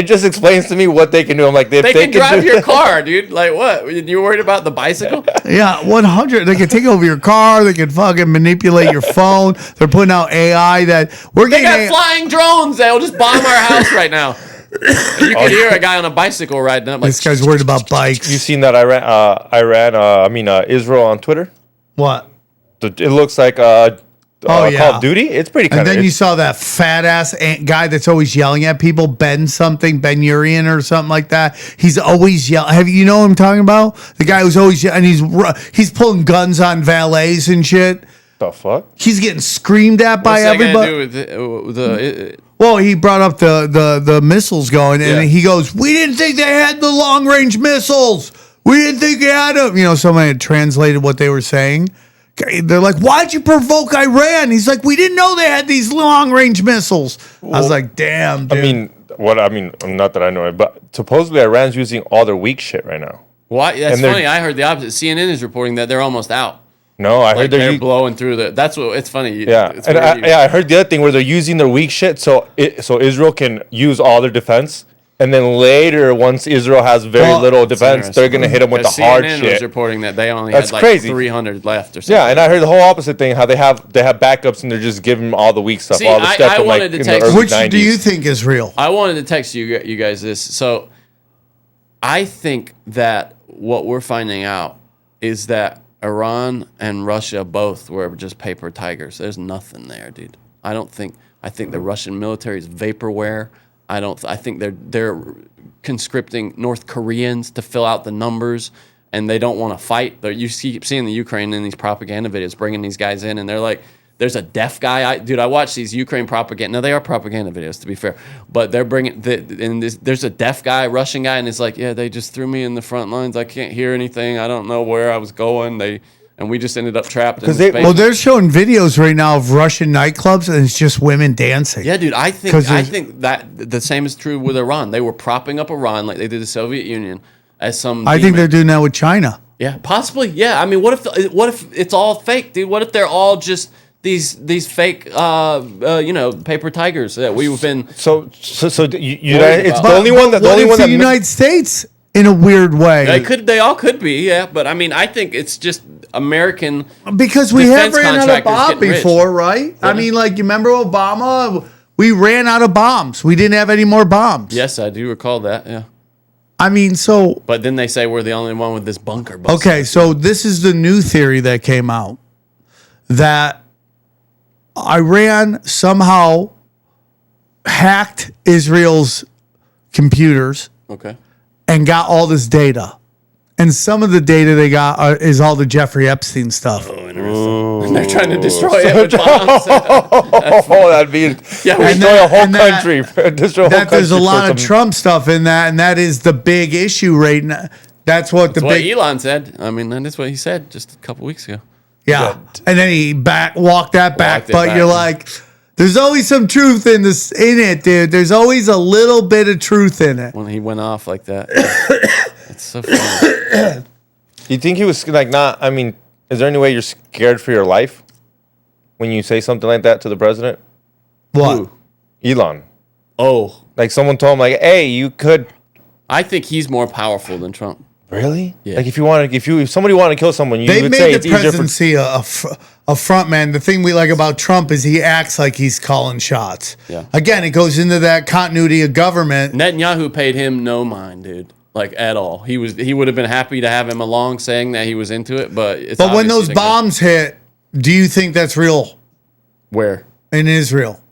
just explains to me what they can do. I'm like, they can drive your car, dude. Like what? You worried about the bicycle? Yeah, 100. They can take over your car. They can fucking manipulate your phone. They're putting out AI that... They got flying drones that'll just bomb our house right now. You can hear a guy on a bicycle riding up. This guy's worried about bikes. You seen that Israel on Twitter? What? It looks like Call of Duty. It's pretty kind of... And then you saw that fat-ass guy that's always yelling at people, Ben Urian or something like that. He's always yelling. You know what I'm talking about? The guy who's always... And he's pulling guns on valets and shit. The fuck? He's getting screamed at by everybody. What's that gonna do with Well, he brought up the missiles going, and he goes, "We didn't think they had the long range missiles. We didn't think they had them." You know, somebody had translated what they were saying they're like, why'd you provoke Iran? He's like, we didn't know they had these long-range missiles. I was like, damn, dude. Not that I know it, but supposedly Iran's using all their weak shit right now. What? That's funny. I heard the opposite. CNN is reporting that they're almost out. No, I heard they're blowing through the. That's what. It's funny. Yeah, it's I heard the other thing where they're using their weak shit, so Israel can use all their defense, and then later, once Israel has very little defense, they're gonna hit them with the hard CNN shit. was reporting that they only That's had like crazy. 300 left or something. Yeah, and I heard the whole opposite thing. How they have backups and they're just giving them all the weak stuff, all the stuff from like in the early Which 90s. do you think is real? I wanted to text you guys this. So, I think that what we're finding out is that Iran and Russia both were just paper tigers. There's nothing there, dude. I think the Russian military is vaporware. I think they're conscripting North Koreans to fill out the numbers, and they don't want to fight. You keep seeing the Ukraine in these propaganda videos, bringing these guys in, and they're like, there's a deaf guy. I watch these Ukraine propaganda. No, they are propaganda videos, to be fair. But they're bringing, there's a deaf guy, Russian guy, and it's like, yeah, they just threw me in the front lines. I can't hear anything. I don't know where I was going. And we just ended up trapped in space. Well, they're showing videos right now of Russian nightclubs, and it's just women dancing. Yeah, dude, I think that the same is true with Iran. They were propping up Iran like they did the Soviet Union as some. I think they're doing that with China. Yeah, possibly. Yeah, I mean, what if it's all fake, dude? What if they're all just these fake, paper tigers that we've been. It's the only one that the United States in a weird way. They all could be, yeah. But I mean, I think it's just American because we have ran out of bombs before, right? I mean, like you remember Obama? We ran out of bombs. We didn't have any more bombs. Yes, I do recall that. Yeah. I mean, so. But then they say we're the only one with this bunker. Okay, so this is the new theory that came out that Iran somehow hacked Israel's computers. Okay. And got all this data. And some of the data they got is all the Jeffrey Epstein stuff. Oh, interesting. And they're trying to destroy it with bombs. That'd be destroy a whole country. There's a lot of Trump stuff in that, and that is the big issue right now. That's what Elon said. I mean, that's what he said just a couple weeks ago. Yeah, and then he walked that back. But you're like, there's always some truth in it, dude. There's always a little bit of truth in it. When he went off like that, it's so funny. You think he was like not? I mean, is there any way you're scared for your life when you say something like that to the president? What? Who? Elon. Oh, like someone told him, like, "Hey, you could." I think he's more powerful than Trump. Really? Yeah. Like if somebody wanted to kill someone, you would say it's easier for. They made the presidency a front man. The thing we like about Trump is he acts like he's calling shots. Yeah. Again, it goes into that continuity of government. Netanyahu paid him no mind, dude. Like at all. He would have been happy to have him along, saying that he was into it, but it's. But when those bombs hit, do you think that's real? Where? In Israel.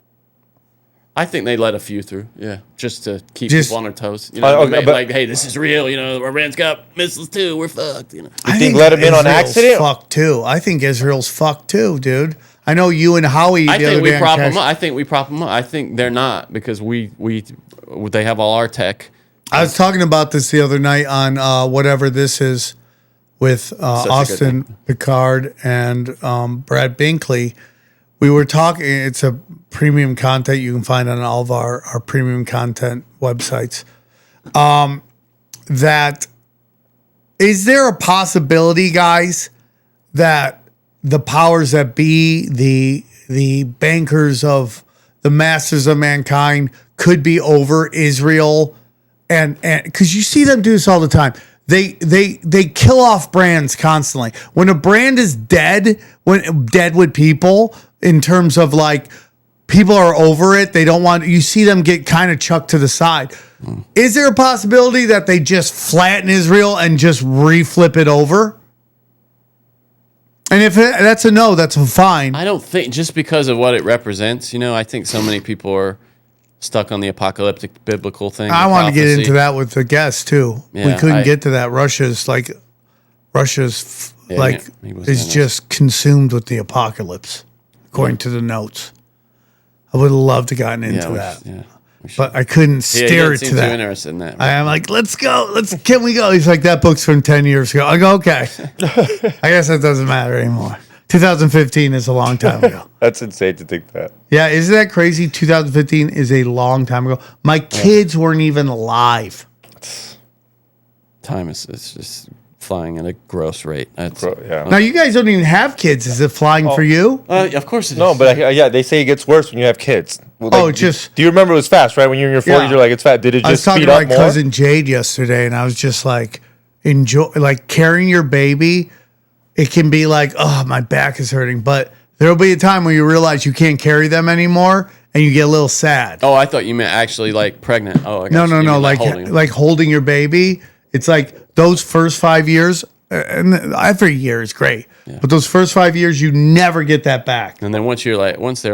I think they let a few through, yeah, just to keep people on their toes. You know, like, hey, this is real. You know, Iran's got missiles too. We're fucked. You know, I think let them in on accident. Fucked too. I think Israel's fucked too, dude. I know you and Howie. I think we prop them up. I think we prop them up. I think they're not because they have all our tech. I was talking about this the other night on whatever this is with Austin Picard and Brad Binkley. We were talking, it's a premium content you can find on all of our premium content websites. That is there a possibility, guys, that the powers that be, the bankers of the masters of mankind could be over Israel? And because you see them do this all the time. They kill off brands constantly. When a brand is dead with people, in terms of like people are over it, they don't want. You see them get kind of chucked to the side. Is there a possibility that they just flatten Israel and just reflip it over? And if that's a no, that's a fine. I don't think just because of what it represents. You know, I think so many people are stuck on the apocalyptic biblical thing. I want to get into that with the guests too. Yeah, we couldn't get to that. Russia's is just consumed with the apocalypse, according to the notes. I would have loved to gotten into that. Yeah, but I couldn't steer it to that. Too interested in that. I am like, let's go. Can we go? He's like, that book's from 10 years ago. I go, okay. I guess that doesn't matter anymore. 2015 is a long time ago. That's insane to think that. Yeah, isn't that crazy? 2015 is a long time ago. My kids weren't even alive. Time is it's just flying at a gross rate. Now you guys don't even have kids. Is it flying for you? Of course it is. No, but yeah, they say it gets worse when you have kids. Well, like, just. Do you remember it was fast, right? When you're in your 40s, you're like, it's fast. Did it just speed up more? I was talking to my cousin Jade yesterday, and I was just like, enjoy, like carrying your baby. It can be like, oh, my back is hurting, but there'll be a time when you realize you can't carry them anymore, and you get a little sad. Oh, I thought you meant actually like pregnant. Oh, no, like holding your baby. It's like those first 5 years, and every year is great, but those first 5 years, you never get that back. And then once they're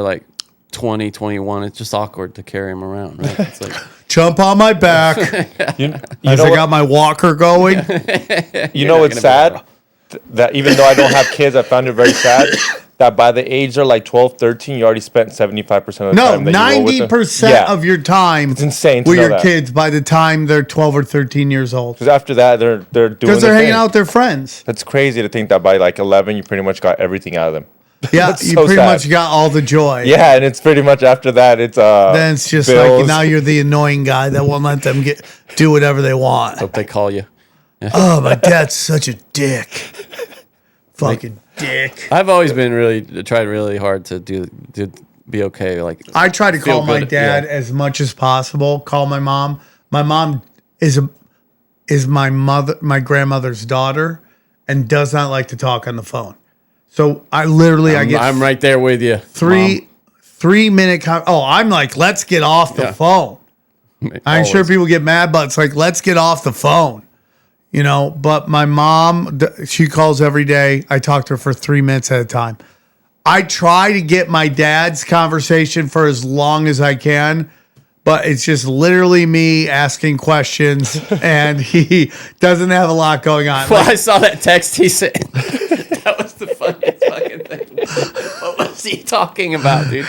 like 20, 21, it's just awkward to carry them around, right? It's like jump on my back as I got my walker going. You know what's sad? That even though I don't have kids, I found it very sad that by the age they're like 12, 13, you already spent 75% of the time. No, 90% of your time it's insane with your kids by the time they're 12 or 13 years old. Because after that, they're doing because they're hanging out with their friends. That's crazy to think that by like 11, you pretty much got everything out of them. Yeah, you pretty much got all the joy. Yeah, and it's pretty much after that, it's then it's just bills. Like now you're the annoying guy that won't let them do whatever they want. Hope they call you. Yeah. Oh, my dad's such a dick. Fucking dick. I've always been tried really hard to be okay. Like I try to call my dad as much as possible. Call my mom. My mom is my grandmother's daughter, and does not like to talk on the phone. So I'm right there with you. 3-minute. I'm like, let's get off the phone. I'm sure people get mad, but it's like, let's get off the phone. You know, but my mom, she calls every day. I talk to her for 3 minutes at a time. I try to get my dad's conversation for as long as I can, but it's just literally me asking questions, and he doesn't have a lot going on. Well, I saw that text he sent. That was the funniest fucking thing. What was he talking about, dude?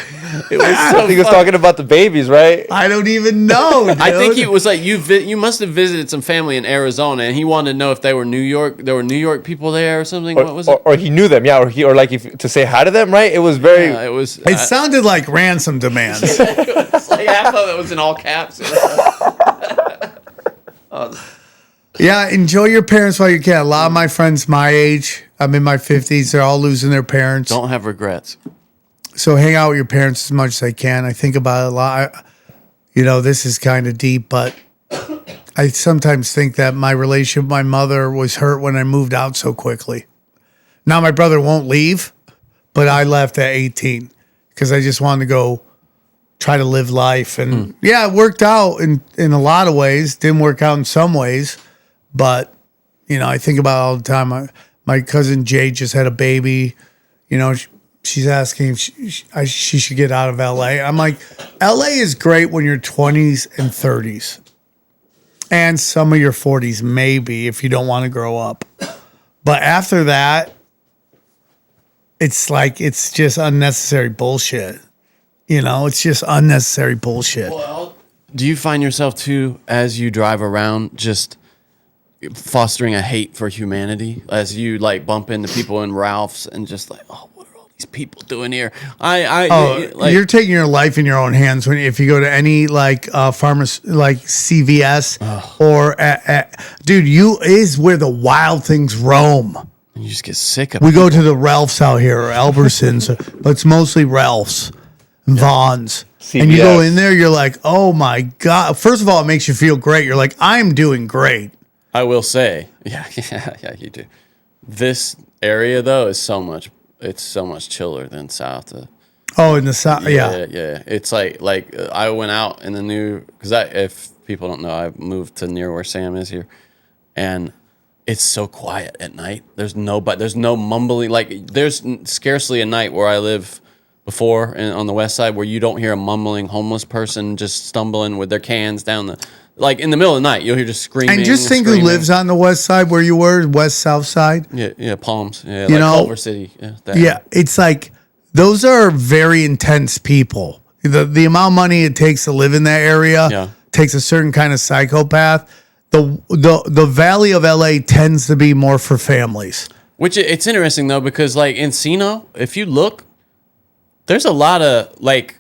It was I think he was talking about the babies, right? I don't even know, dude. I think it was like you must have visited some family in Arizona, and he wanted to know if they were New York. There were New York people there or something. What was it? Or he knew them, or like to say hi to them, right? It was very. Yeah, it was. It sounded like ransom demands. It's like half of it was in all caps. Yeah, enjoy your parents while you can. A lot of my friends my age, I'm in my 50s, they're all losing their parents. Don't have regrets. So hang out with your parents as much as I can. I think about it a lot. This is kind of deep, but I sometimes think that my relationship with my mother was hurt when I moved out so quickly. Now my brother won't leave, but I left at 18 because I just wanted to go try to live life. And yeah, it worked out in a lot of ways. Didn't work out in some ways, but I think about it all the time. My cousin Jay just had a baby. She's asking if she should get out of LA. I'm like, LA is great when you're 20s and 30s. And some of your 40s, maybe, if you don't want to grow up. But after that, it's like, it's just unnecessary bullshit. It's just unnecessary bullshit. Well, do you find yourself, too, as you drive around, just fostering a hate for humanity? As you, bump into people in Ralph's and just oh, people doing here? You're taking your life in your own hands if you go to any pharmacy, like CVS or dude, is where the wild things roam. You just get sick of it. We go to the Ralphs out here, or Albertsons, but it's mostly Ralphs and Vons. CVS. And you go in there, you're like, oh my God. First of all, it makes you feel great. You're like, I'm doing great. I will say, yeah, you do. This area though is so much chiller than south. In the south, yeah. It's like I went out in the new, because if people don't know, I moved to near where Sam is here, and it's so quiet at night. There's no mumbling. There's scarcely a night where I live before on the west side where you don't hear a mumbling homeless person just stumbling with their cans down the. In the middle of the night, you'll hear just screaming. And just think who lives on the west side where you were, west, south side. Yeah, Palms. Yeah, Culver City. Yeah, it's like those are very intense people. The amount of money it takes to live in that area takes a certain kind of psychopath. The Valley of LA tends to be more for families. Which it's interesting though, because like Encino, if you look, there's a lot of like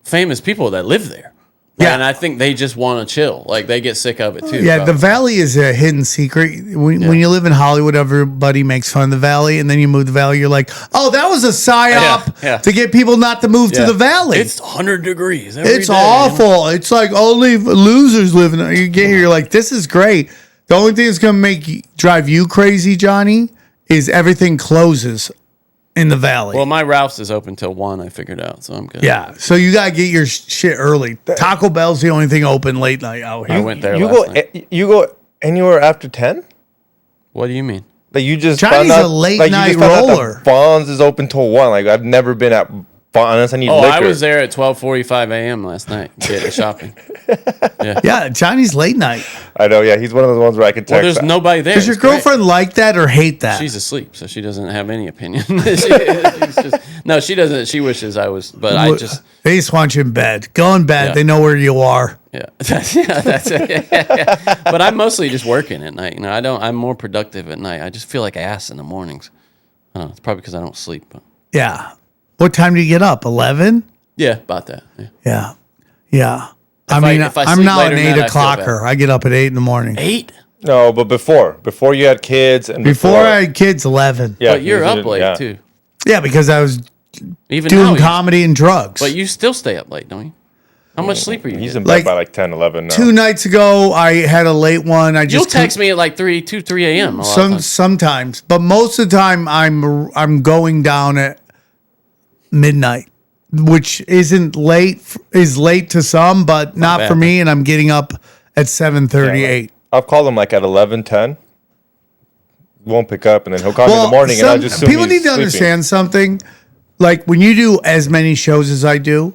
famous people that live there. Yeah, and I think they just want to chill. Like they get sick of it too. Yeah, the Valley is a hidden secret. When you live in Hollywood, everybody makes fun of the Valley, and then you move the Valley, you're like, oh, that was a psyop to get people not to move to the Valley. It's 100 degrees. It's awful. It's like only losers live in it. You get here, you're like, this is great. The only thing that's gonna drive you crazy, Johnny, is everything closes in the Valley. Well, my Ralph's is open till 1, I figured out, so I'm good. Yeah, so you gotta get your shit early. Taco Bell's the only thing open late night out here. I went there last night. You go anywhere after 10? What do you mean? Like you just Johnny's a late night roller. Bonds is open till 1. Like I've never been at unless I need liquor. I was there at 12:45 a.m. last night getting shopping. Yeah, Johnny's late night. I know. Yeah, he's one of those ones where I can text. Well, there's nobody there. Does your girlfriend like that or hate that? She's asleep, so she doesn't have any opinion. No, she doesn't. She wishes I was, but I just. They just want you in bed. Go in bed. Yeah. They know where you are. Yeah, that's it. Yeah. But I'm mostly just working at night. You know, I'm more productive at night. I just feel like ass in the mornings. I don't know. It's probably because I don't sleep. But. Yeah. What time do you get up? 11? Yeah, about that. Yeah. If I'm sleep now later an than 8 that, I feel o'clocker. I get up at 8 in the morning. 8? No, but before you had kids and before I had kids, 11. Yeah, but you're up late too. Yeah, because I was even doing now, comedy and drugs. But you still stay up late, don't you? How much sleep are you? He's in bed by like 10, 11 now. 2 nights ago, I had a late one. You'll text me at like 3 a.m. Sometimes, but most of the time, I'm going down at midnight, which isn't late. Is late to some, but not for me. And I'm getting up at 7:38. I've called him like at 11:10. Won't pick up, and then he'll call me in the morning, and I just assume people need to understand something. Like when you do as many shows as I do,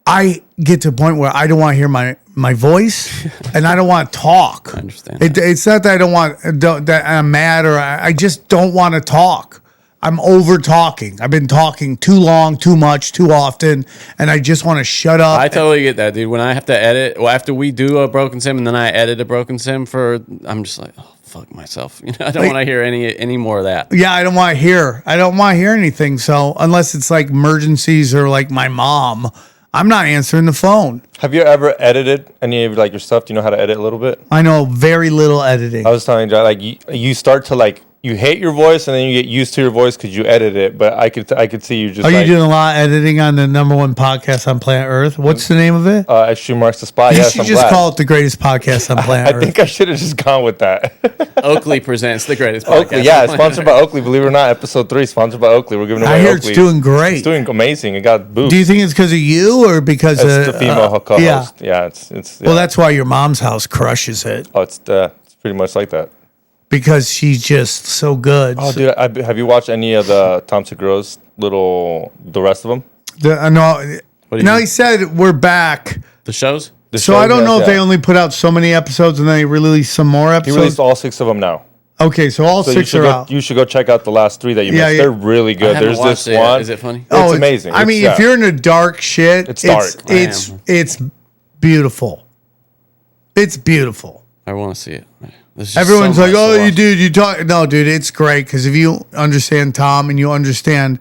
I get to a point where I don't want to hear my voice, and I don't want to talk. I understand. It's not that I don't want that I'm mad, or I just don't want to talk. I'm over talking. I've been talking too long, too much, too often, and I just want to shut up. I totally get that, dude. When I have to edit, after we do a broken sim and then I edit a broken sim I'm just like, oh, fuck myself. You know, I don't want to hear any more of that. Yeah, I don't want to hear anything. So unless it's like emergencies or like my mom, I'm not answering the phone. Have you ever edited any of like your stuff? Do you know how to edit a little bit? I know very little editing. I was telling John, like you start to like. You hate your voice, and then you get used to your voice because you edit it. But I could see you just. Are you doing a lot of editing on the #1 podcast on planet Earth? What's the name of it? Extreme Marks the Spot. You should just call it the greatest podcast on planet Earth. I think I should have just gone with that. Oakley presents the greatest podcast. Oakley, yeah, sponsored by Oakley. Believe it or not, episode 3 sponsored by Oakley. We're giving away. I hear Oakley. it's doing great. It's doing amazing. It got boobs. Do you think it's because of you or because it's of the female co-host? Yeah, it's. Yeah. Well, that's why your mom's house crushes it. Oh, it's pretty much like that. Because she's just so good. Oh, dude, have you watched any of the Tom Segura's the rest of them? He said we're back. The shows? So I don't know if they only put out so many episodes and then they released some more episodes. He released all 6 of them now. Okay, so all 6 are out. You should go check out the last 3 that you missed. They're really good. There's this one. Is it funny? It's amazing. I mean, if you're into dark shit, it's dark. It's beautiful. It's beautiful. I want to see it. Everyone's like, "Oh, you talk." No, dude, it's great because if you understand Tom and you understand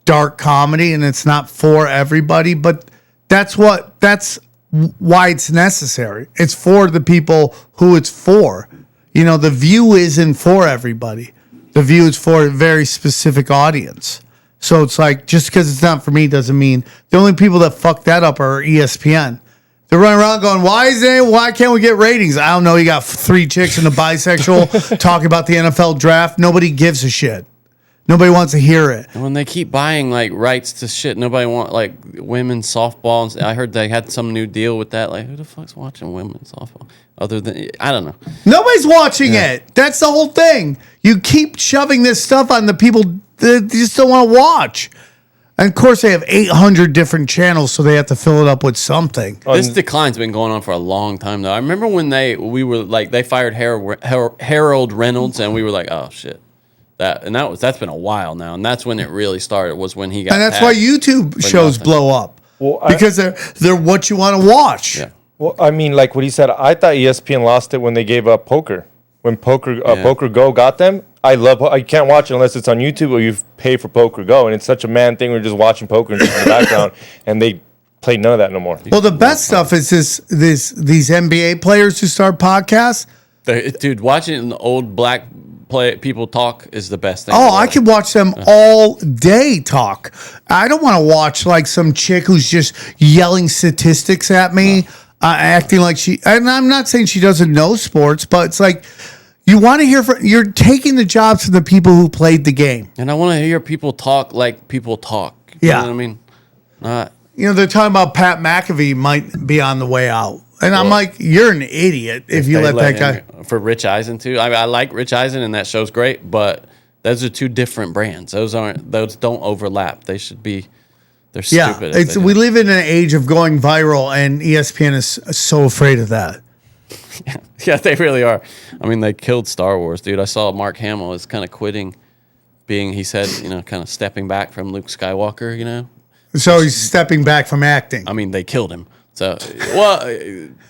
dark comedy, and it's not for everybody, but that's why it's necessary. It's for the people who it's for. You know, The View isn't for everybody. The View is for a very specific audience. So it's like, just because it's not for me doesn't mean the only people that fuck that up are ESPN. They're running around going, why can't we get ratings? I don't know. You got 3 chicks and a bisexual talking about the NFL draft. Nobody gives a shit. Nobody wants to hear it. And when they keep buying like rights to shit, nobody want like women's softball. I heard they had some new deal with that. Like, who the fuck's watching women's softball? Other than, I don't know. Nobody's watching it. That's the whole thing. You keep shoving this stuff on the people that just don't want to watch. And of course, they have 800 different channels, so they have to fill it up with something. This decline's been going on for a long time, though. I remember when they fired Harold Reynolds, and we were like, oh shit, that's been a while now, and that's when it really started. Was when he got. And that's why YouTube shows blow up, because they're what you want to watch. Yeah. Well, I mean, like what he said, I thought ESPN lost it when they gave up poker. when Poker Go got them. I can't watch it unless it's on YouTube or you pay for Poker Go, and it's such a man thing. We're just watching poker in the background, and they play none of that no more. Well, the best stuff is these NBA players who start podcasts. Dude, watching the old black people talk is the best thing. Oh, I could watch them all day talk. I don't want to watch like some chick who's just yelling statistics at me, acting like she. And I'm not saying she doesn't know sports, but it's like you want to hear from. You're taking the jobs from the people who played the game, and I want to hear people talk like people talk. Yeah, you know what I mean, they're talking about Pat McAfee might be on the way out. And I'm like, you're an idiot if you let that guy. For Rich Eisen, too. I like Rich Eisen, and that show's great, but those are two different brands. Those don't overlap. They should be. They're stupid. Yeah, we live in an age of going viral, and ESPN is so afraid of that. Yeah, they really are. I mean, they killed Star Wars, dude. I saw Mark Hamill is kind of quitting he said, kind of stepping back from Luke Skywalker, So he's stepping back from acting. I mean, they killed him. So, well,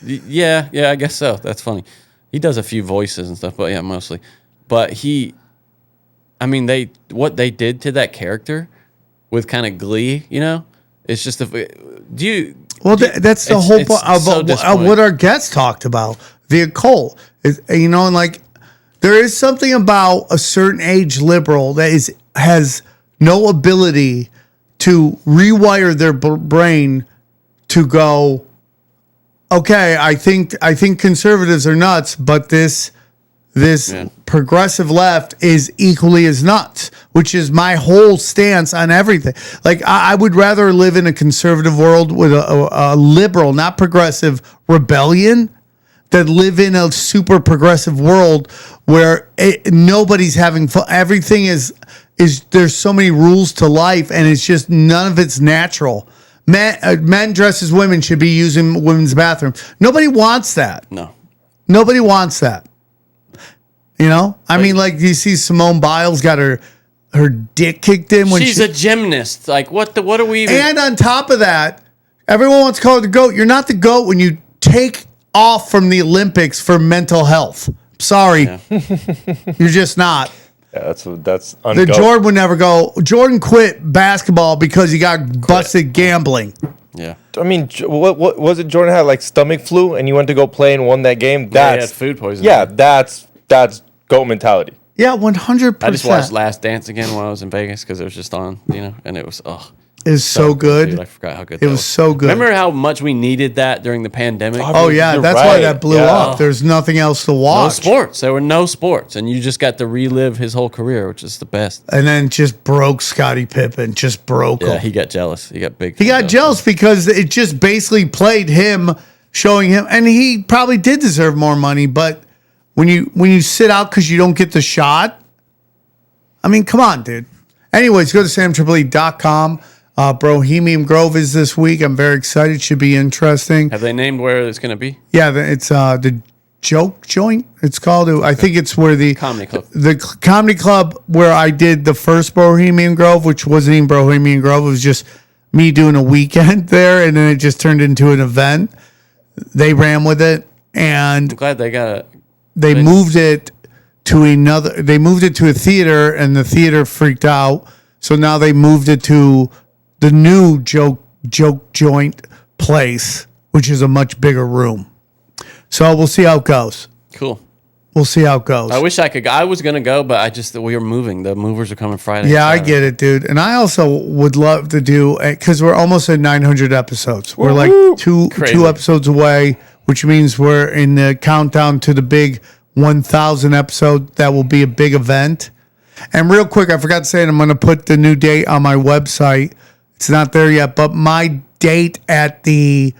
yeah, I guess so. That's funny. He does a few voices and stuff, but yeah, mostly. But what they did to that character with kind of glee, it's just that's the whole point of what our guests talked about, the occult. And like, there is something about a certain age liberal that has no ability to rewire their brain to go, okay, I think conservatives are nuts, but this progressive left is equally as nuts, which is my whole stance on everything. Like, I would rather live in a conservative world with a liberal, not progressive rebellion than live in a super progressive world where nobody's having fun. Everything is there's so many rules to life, and it's just none of it's natural. Men dressed as women should be using women's bathrooms. Nobody wants that. No. Nobody wants that. I mean, like, you see Simone Biles got her dick kicked in when she's a gymnast. Like, what are we even? And on top of that, everyone wants to call her the GOAT. You're not the GOAT when you take off from the Olympics for mental health. Sorry. Yeah. You're just not. Yeah, that's the Jordan would never go. Jordan quit basketball because he got busted gambling. Yeah, I mean, what was it? Jordan had like stomach flu, and he went to go play and won that game. He had food poisoning. Yeah, that's GOAT mentality. Yeah, 100%. I just watched Last Dance again when I was in Vegas because it was just on, and it was It was so good. Dude, I forgot how good it was. So good. Remember how much we needed that during the pandemic? Oh yeah, that's why that blew up. There's nothing else to watch. No sports. There were no sports, and you just got to relive his whole career, which is the best. And then just broke Scottie Pippen. Just broke him. Yeah, he got jealous. He got big. He got jealous because it just basically played him, showing him, and he probably did deserve more money. But when you sit out because you don't get the shot, I mean, come on, dude. Anyways, go to samtripoli.com. Bohemian Grove is this week. I'm very excited. Should be interesting. Have they named where it's going to be? Yeah, it's the Joke Joint. It's called. I think it's where the Comedy Club. The Comedy Club where I did the first Bohemian Grove, which wasn't even Bohemian Grove. It was just me doing a weekend there, and then it just turned into an event. They ran with it, and I'm glad they got it. They moved it to another. They moved it to a theater, and the theater freaked out. So now they moved it to the new joke joint place, which is a much bigger room. So we'll see how it goes. Cool. We'll see how it goes. I wish I could go. I was going to go, but we were moving. The movers are coming Friday. Yeah, I get it, dude. And I also would love to do, because we're almost at 900 episodes. We're like two episodes away, which means we're in the countdown to the big 1,000 episode. That will be a big event. And real quick, I forgot to say it. I'm going to put the new date on my website. It's not there yet, but my date at the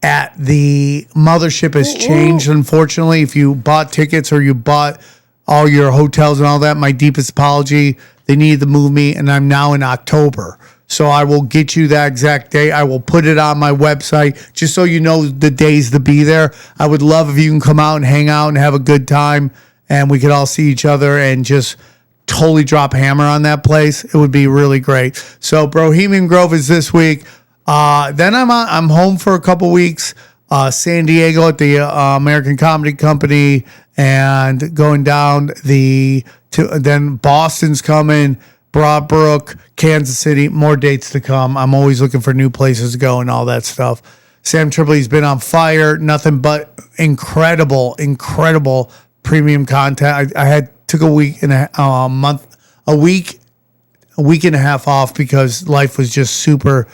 mothership has changed, unfortunately. If you bought tickets or you bought all your hotels and all that, my deepest apology. They needed to move me, and I'm now in October. So I will get you that exact date. I will put it on my website just so you know the days to be there. I would love if you can come out and hang out and have a good time, and we could all see each other and just totally drop hammer on that place. It would be really great. So Bohemian Grove is this week. Then I'm home for a couple weeks. San Diego at the American Comedy Company, and going down then Boston's coming, Broadbrook, Kansas City, more dates to come. I'm always looking for new places to go and all that stuff. Sam Tripoli's been on fire, nothing but incredible premium content. I took a week and a week and a half off because life was just super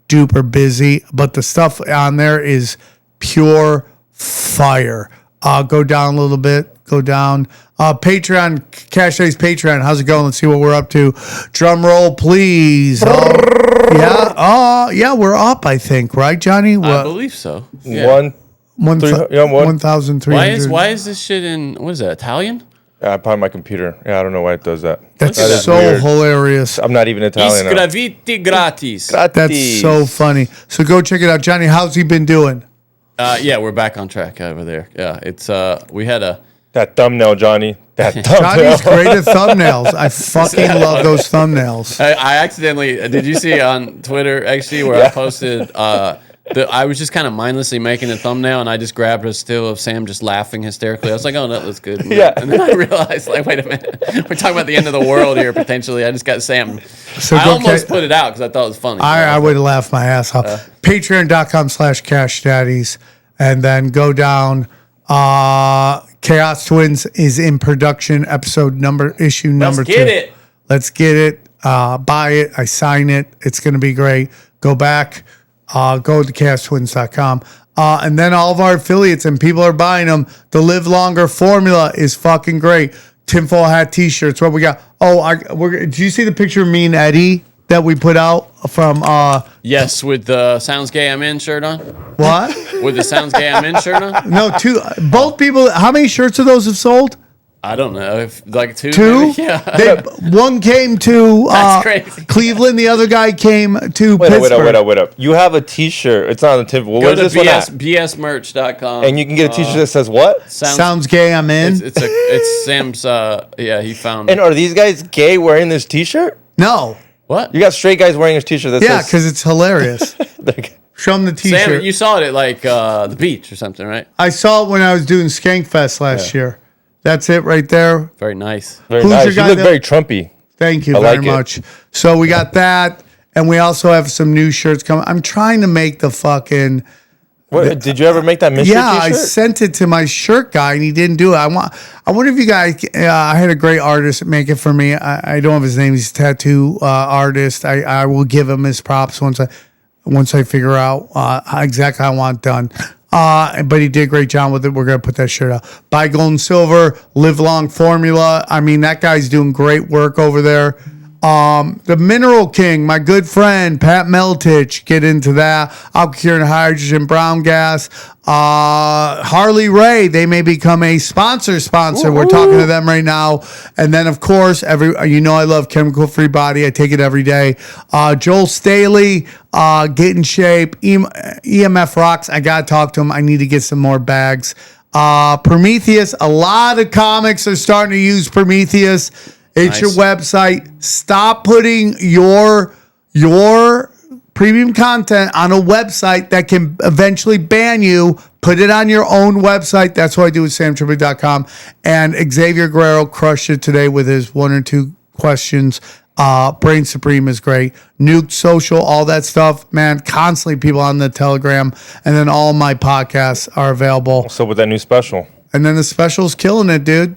duper busy, but the stuff on there is pure fire. Go down a little bit. Go down. Patreon, Cash Days Patreon. How's it going? Let's see what we're up to. Drum roll, please. Yeah, we're up, I think, right, Johnny? I believe so. Yeah. 1,300. Why is this shit in, what is that, Italian? Probably my computer. Yeah, I don't know why it does that. That's so hilarious. I'm not even Italian. Isgraviti gratis. That's so funny. So go check it out. Johnny, how's he been doing? Yeah, we're back on track over there. Yeah, it's we had that thumbnail, Johnny. That thumbnail. Johnny's great at thumbnails. I fucking love those thumbnails. I accidentally did you see on Twitter actually where I posted I was just kind of mindlessly making a thumbnail and I just grabbed a still of Sam just laughing hysterically. I was like, oh, that looks good. Yeah. And then I realized, like, wait a minute. We're talking about the end of the world here, potentially. I just got Sam. So I almost put it out because I thought it was funny. I would have laughed my ass off. Patreon.com/cashdaddies. And then go down. Chaos Twins is in production. Issue number 2. Let's get it. Let's get it. Buy it. I sign it. It's going to be great. Go back. Go to chaostwins.com. And then all of our affiliates and people are buying them. The Live Longer formula is fucking great. Tinfoil hat t-shirts. What we got? Did you see the picture of me and Eddie that we put out from? Yes, with the Sounds Gay I'm In shirt on. What? With the Sounds Gay I'm In shirt on? No, both people. How many shirts of those have sold? I don't know. Like two? Two? Yeah. One came to crazy. Cleveland. The other guy came to Pittsburgh. Wait up. You have a t-shirt. It's not on the tip. Go to bsmerch.com. And you can get a t-shirt that says what? Sounds Gay I'm In. It's Sam's, he found And are these guys gay wearing this t-shirt? No. What? You got straight guys wearing a t-shirt that says... because it's hilarious. Show them the t-shirt. Sam, you saw it at like the beach or something, right? I saw it when I was doing Skankfest last year. That's it right there. Very nice. Very nice. You look very Trumpy. Thank you very much. So we got that, and we also have some new shirts coming. I'm trying to make the fucking... Did you ever make that mystery t-shirt? t-shirt? I sent it to my shirt guy, and he didn't do it. I wonder if you guys... I had a great artist make it for me. I don't have his name. He's a tattoo artist. I will give him his props once I figure out exactly how I want it done. But he did a great job with it. We're going to put that shirt out. Buy Gold and Silver, Live Long Formula. I mean, that guy's doing great work over there. The Mineral King, my good friend, Pat Meltich, get into that. Alkyl hydrogen, brown gas. Harley Ray, they may become a sponsor. Ooh. We're talking to them right now. And then, of course, I love Chemical Free Body. I take it every day. Joel Staley, get in shape. EMF rocks. I got to talk to him. I need to get some more bags. Prometheus, a lot of comics are starting to use Prometheus. It's your website. Stop putting your premium content on a website that can eventually ban you. Put it on your own website. That's what I do with samtripoli.com. And Xavier Guerrero crushed it today with his 1 or 2 questions. Brain Supreme is great. Nuke Social, all that stuff. Man, constantly people on the Telegram. And then all my podcasts are available. So with that new special. And then the special's killing it, dude.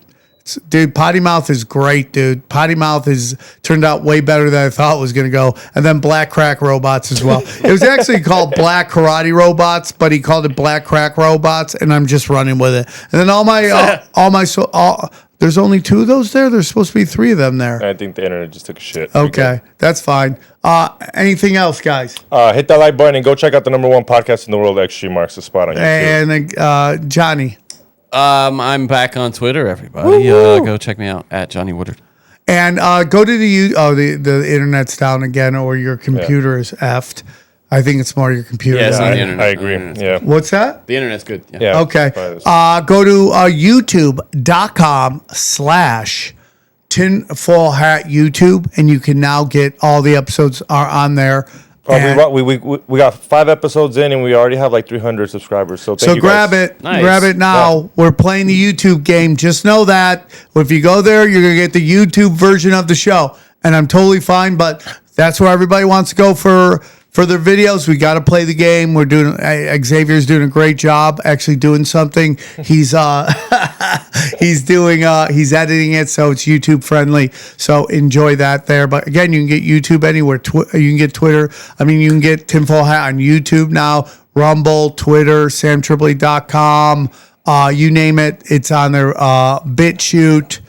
Dude, Potty Mouth is great, dude. Potty Mouth has turned out way better than I thought it was going to go. And then Black Crack Robots as well. It was actually called Black Karate Robots, but he called it Black Crack Robots, and I'm just running with it. And then there's only 2 of those there? There's supposed to be 3 of them there. I think the internet just took a shit. Okay, that's fine. Anything else, guys? Hit that like button and go check out the #1 podcast in the world, Extreme Marks the Spot on YouTube. And Johnny. I'm back on Twitter, everybody. Go check me out at Johnny Woodard. And go to the internet's down again, or your computer is effed. I think it's more your computer. Yeah, it's on the internet. I agree. Yeah. What's that? The internet's good. Yeah. Okay. Go to youtube.com/tinfoil hat YouTube, and you can now get all the episodes are on there. We got 5 episodes in, and we already have like 300 subscribers. So thank you grab guys. it. Nice. Grab it now. Yeah. We're playing the YouTube game. Just know that if you go there, you're going to get the YouTube version of the show. And I'm totally fine, but that's where everybody wants to go for their videos. We got to play the game. We're doing. Xavier's doing a great job, actually doing something. He's he's editing it so it's YouTube friendly. So enjoy that there. But again, you can get YouTube anywhere. You can get Twitter. I mean, you can get Tinfoil Hat on YouTube now, Rumble, Twitter, SamTripoli.com. You name it, it's on there. BitChute.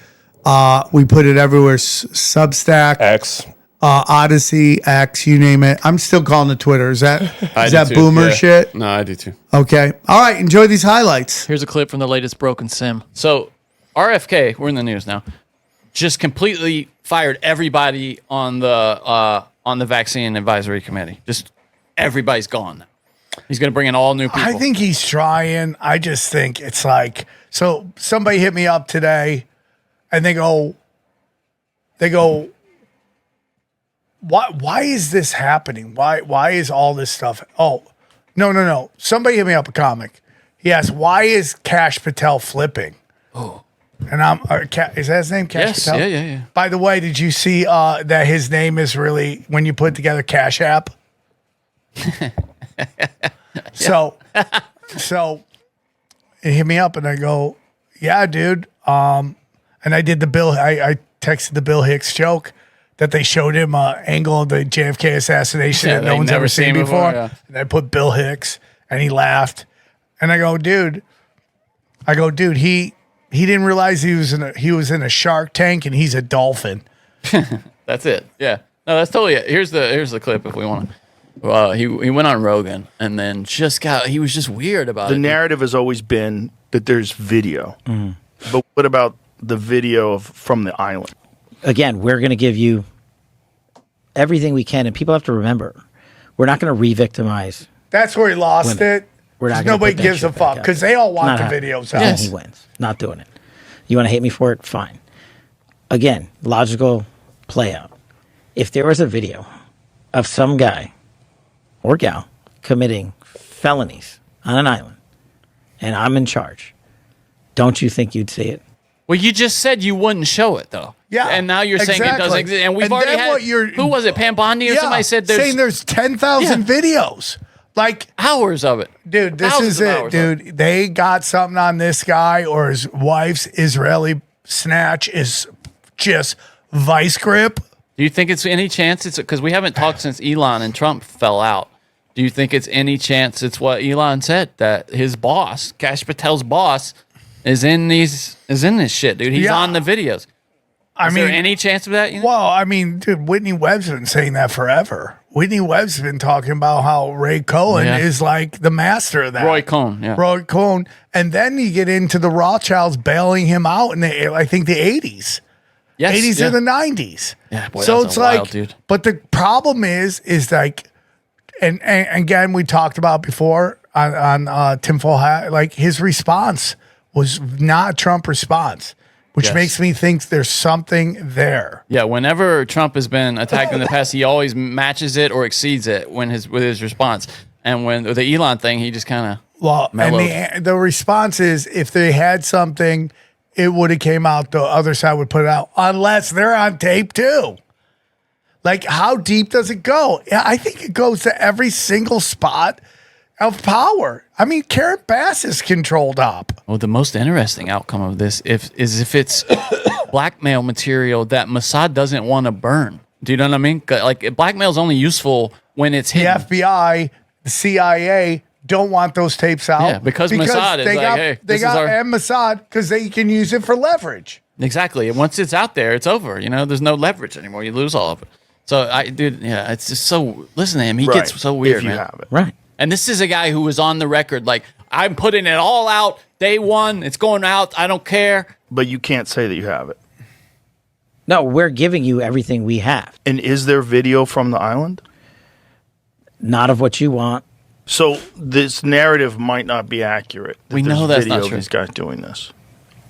We put it everywhere. Substack, X, Odyssey, X, you name it. I'm still calling it Twitter. Is that boomer shit? No, I do too. Okay. All right. Enjoy these highlights. Here's a clip from the latest broken sim. So, RFK, we're in the news now, just completely fired everybody on the vaccine advisory committee. Just everybody's gone now. He's going to bring in all new people. I think he's trying. I just think it's like, so somebody hit me up today. And they go, why is this happening? Why is all this stuff? Oh, no. Somebody hit me up, a comic. He asked, why is Kash Patel flipping? Oh. And is that his name, Kash Patel? Yeah. By the way, did you see that his name is really, when you put together Cash App? So it hit me up and I go, yeah, dude. And I did I texted the Bill Hicks joke that they showed him an angle of the JFK assassination that no one's ever seen before. Yeah. And I put Bill Hicks, and he laughed. And I go, dude, he didn't realize he was in a shark tank, and he's a dolphin. That's it. Yeah. No, that's totally it. Here's the clip if we want to. He went on Rogan, and then he was just weird about it. The narrative has always been that there's video. Mm-hmm. But what about the video from the island? Again, we're going to give you everything we can, and people have to remember, we're not going to re-victimize. That's where he lost it. We're not. Nobody gives a fuck because they all want the videos out. Yes. He wins. Not doing it. You want to hate me for it? Fine. Again, logical play out. If there was a video of some guy or gal committing felonies on an island, and I'm in charge, don't you think you'd see it? Well, you just said you wouldn't show it, though. Yeah. And now you're saying it doesn't exist. And we've already had, who was it, Pam Blondie or somebody said there's 10,000 videos. Like hours of it. Dude, this is it, dude. They got something on this guy or his wife's Israeli snatch is just vice grip. Do you think it's any chance it's, because we haven't talked since Elon and Trump fell out. Do you think it's any chance it's what Elon said, that his boss, Kash Patel's boss, is in this shit, dude? He's on the videos. Is there any chance of that? You know? Well, I mean, dude, Whitney Webb's been saying that forever. Whitney Webb's been talking about how Ray Cohen is like the master of that. Roy Cohn, yeah. Roy Cohn. And then you get into the Rothschilds bailing him out in I think the 80s. Yes, 80s or the 90s. Yeah, boy, so that's it's like, wild, dude. But the problem is like, and again, we talked about before on Tinfoil Hat, like his response was not a Trump response, which makes me think there's something there. Yeah, whenever Trump has been attacked in the past, he always matches it or exceeds it with his response. And when the Elon thing, he just kind of mellowed. And the response is, if they had something, it would have came out. The other side would put it out, unless they're on tape too. Like, how deep does it go? I think it goes to every single spot of power. I mean, Karen Bass is controlled up. Well, the most interesting outcome of this is if it's blackmail material that Mossad doesn't want to burn. Do you know what I mean? Like, blackmail is only useful when it's hidden. The FBI, the CIA don't want those tapes out. Yeah, because Mossad is like, hey, they got Mossad because they can use it for leverage. Exactly. And once it's out there, it's over. You know, there's no leverage anymore. You lose all of it. So, it's just so. Listen to him. He gets so weird, if you man. have it. Right. And this is a guy who was on the record like, I'm putting it all out day one. It's going out. I don't care. But you can't say that you have it. No, we're giving you everything we have. And is there video from the island? Not of what you want. So this narrative might not be accurate. We know that's video not of true. These guys doing this.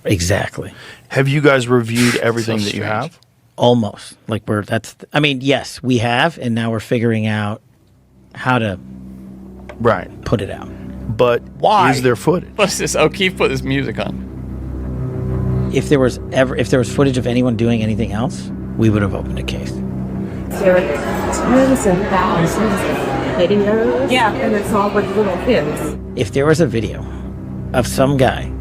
Exactly. Have you guys reviewed everything that you have? Almost. Like yes, we have, and now we're figuring out how to put it out. But why is there footage? What's this? O'Keefe put this music on. If there was footage of anyone doing anything else, we would have opened a case. There are tens and thousands of videos. Yeah, and it's all with little kids. If there was a video of some guy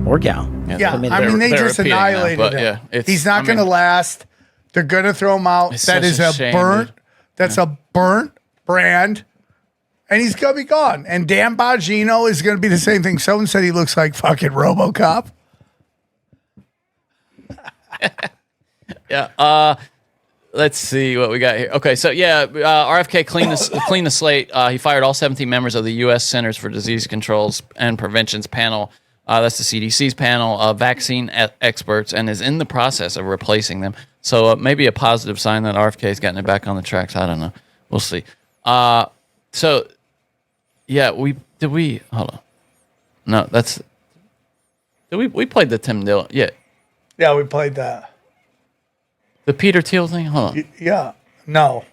or gal, yeah, I mean they just annihilated him. Yeah, he's not going to last. They're going to throw him out. That is a burnt. That's a burnt brand. And he's going to be gone. And Dan Bongino is going to be the same thing. Someone said he looks like fucking RoboCop. Yeah. Let's see what we got here. Okay, so RFK cleaned the slate. He fired all 17 members of the U.S. Centers for Disease Controls and Prevention's panel. That's the CDC's panel of vaccine experts, and is in the process of replacing them. So maybe a positive sign that RFK's gotten it back on the tracks. I don't know. We'll see. We hold on. No, that's. We played the Tim Dillon? Yeah. Yeah, we played that. The Peter Thiel thing? Hold on. Yeah. No.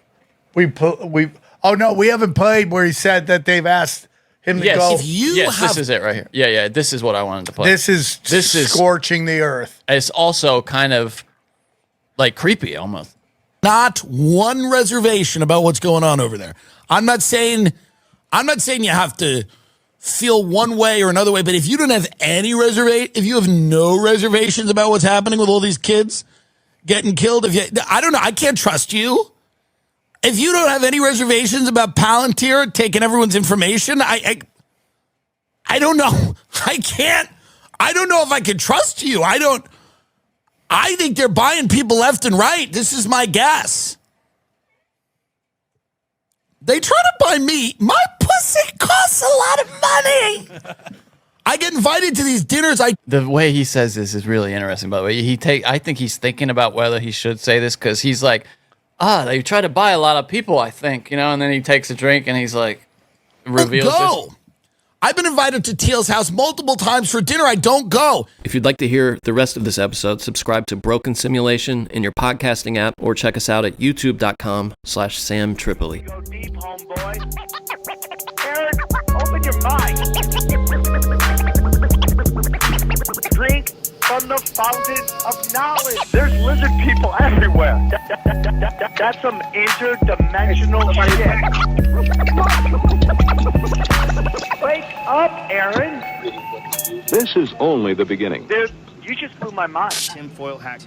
We haven't played where he said that they've asked him to go. This is it right here. Yeah. This is what I wanted to play. This is scorching the earth. It's also kind of like creepy almost. Not one reservation about what's going on over there. I'm not saying you have to feel one way or another way, but if you don't have if you have no reservations about what's happening with all these kids getting killed, I don't know, I can't trust you. If you don't have any reservations about Palantir taking everyone's information, I don't know. I don't know if I can trust you. I think they're buying people left and right. This is my guess. They try to buy me. My pussy costs a lot of money. I get invited to these dinners. The way he says this is really interesting, by the way. I think he's thinking about whether he should say this, because he's like, they try to buy a lot of people, I think, and then he takes a drink and he's like, reveals this. I've been invited to Teal's house multiple times for dinner. I don't go. If you'd like to hear the rest of this episode, subscribe to Broken Simulation in your podcasting app, or check us out at youtube.com/Sam Tripoli. Go deep, homeboy. Aaron, open your mind. Drink from the fountain of knowledge. There's lizard people everywhere. That's some interdimensional shit. Wake up, Aaron. This is only the beginning. Dude, you just blew my mind. Tinfoil hack.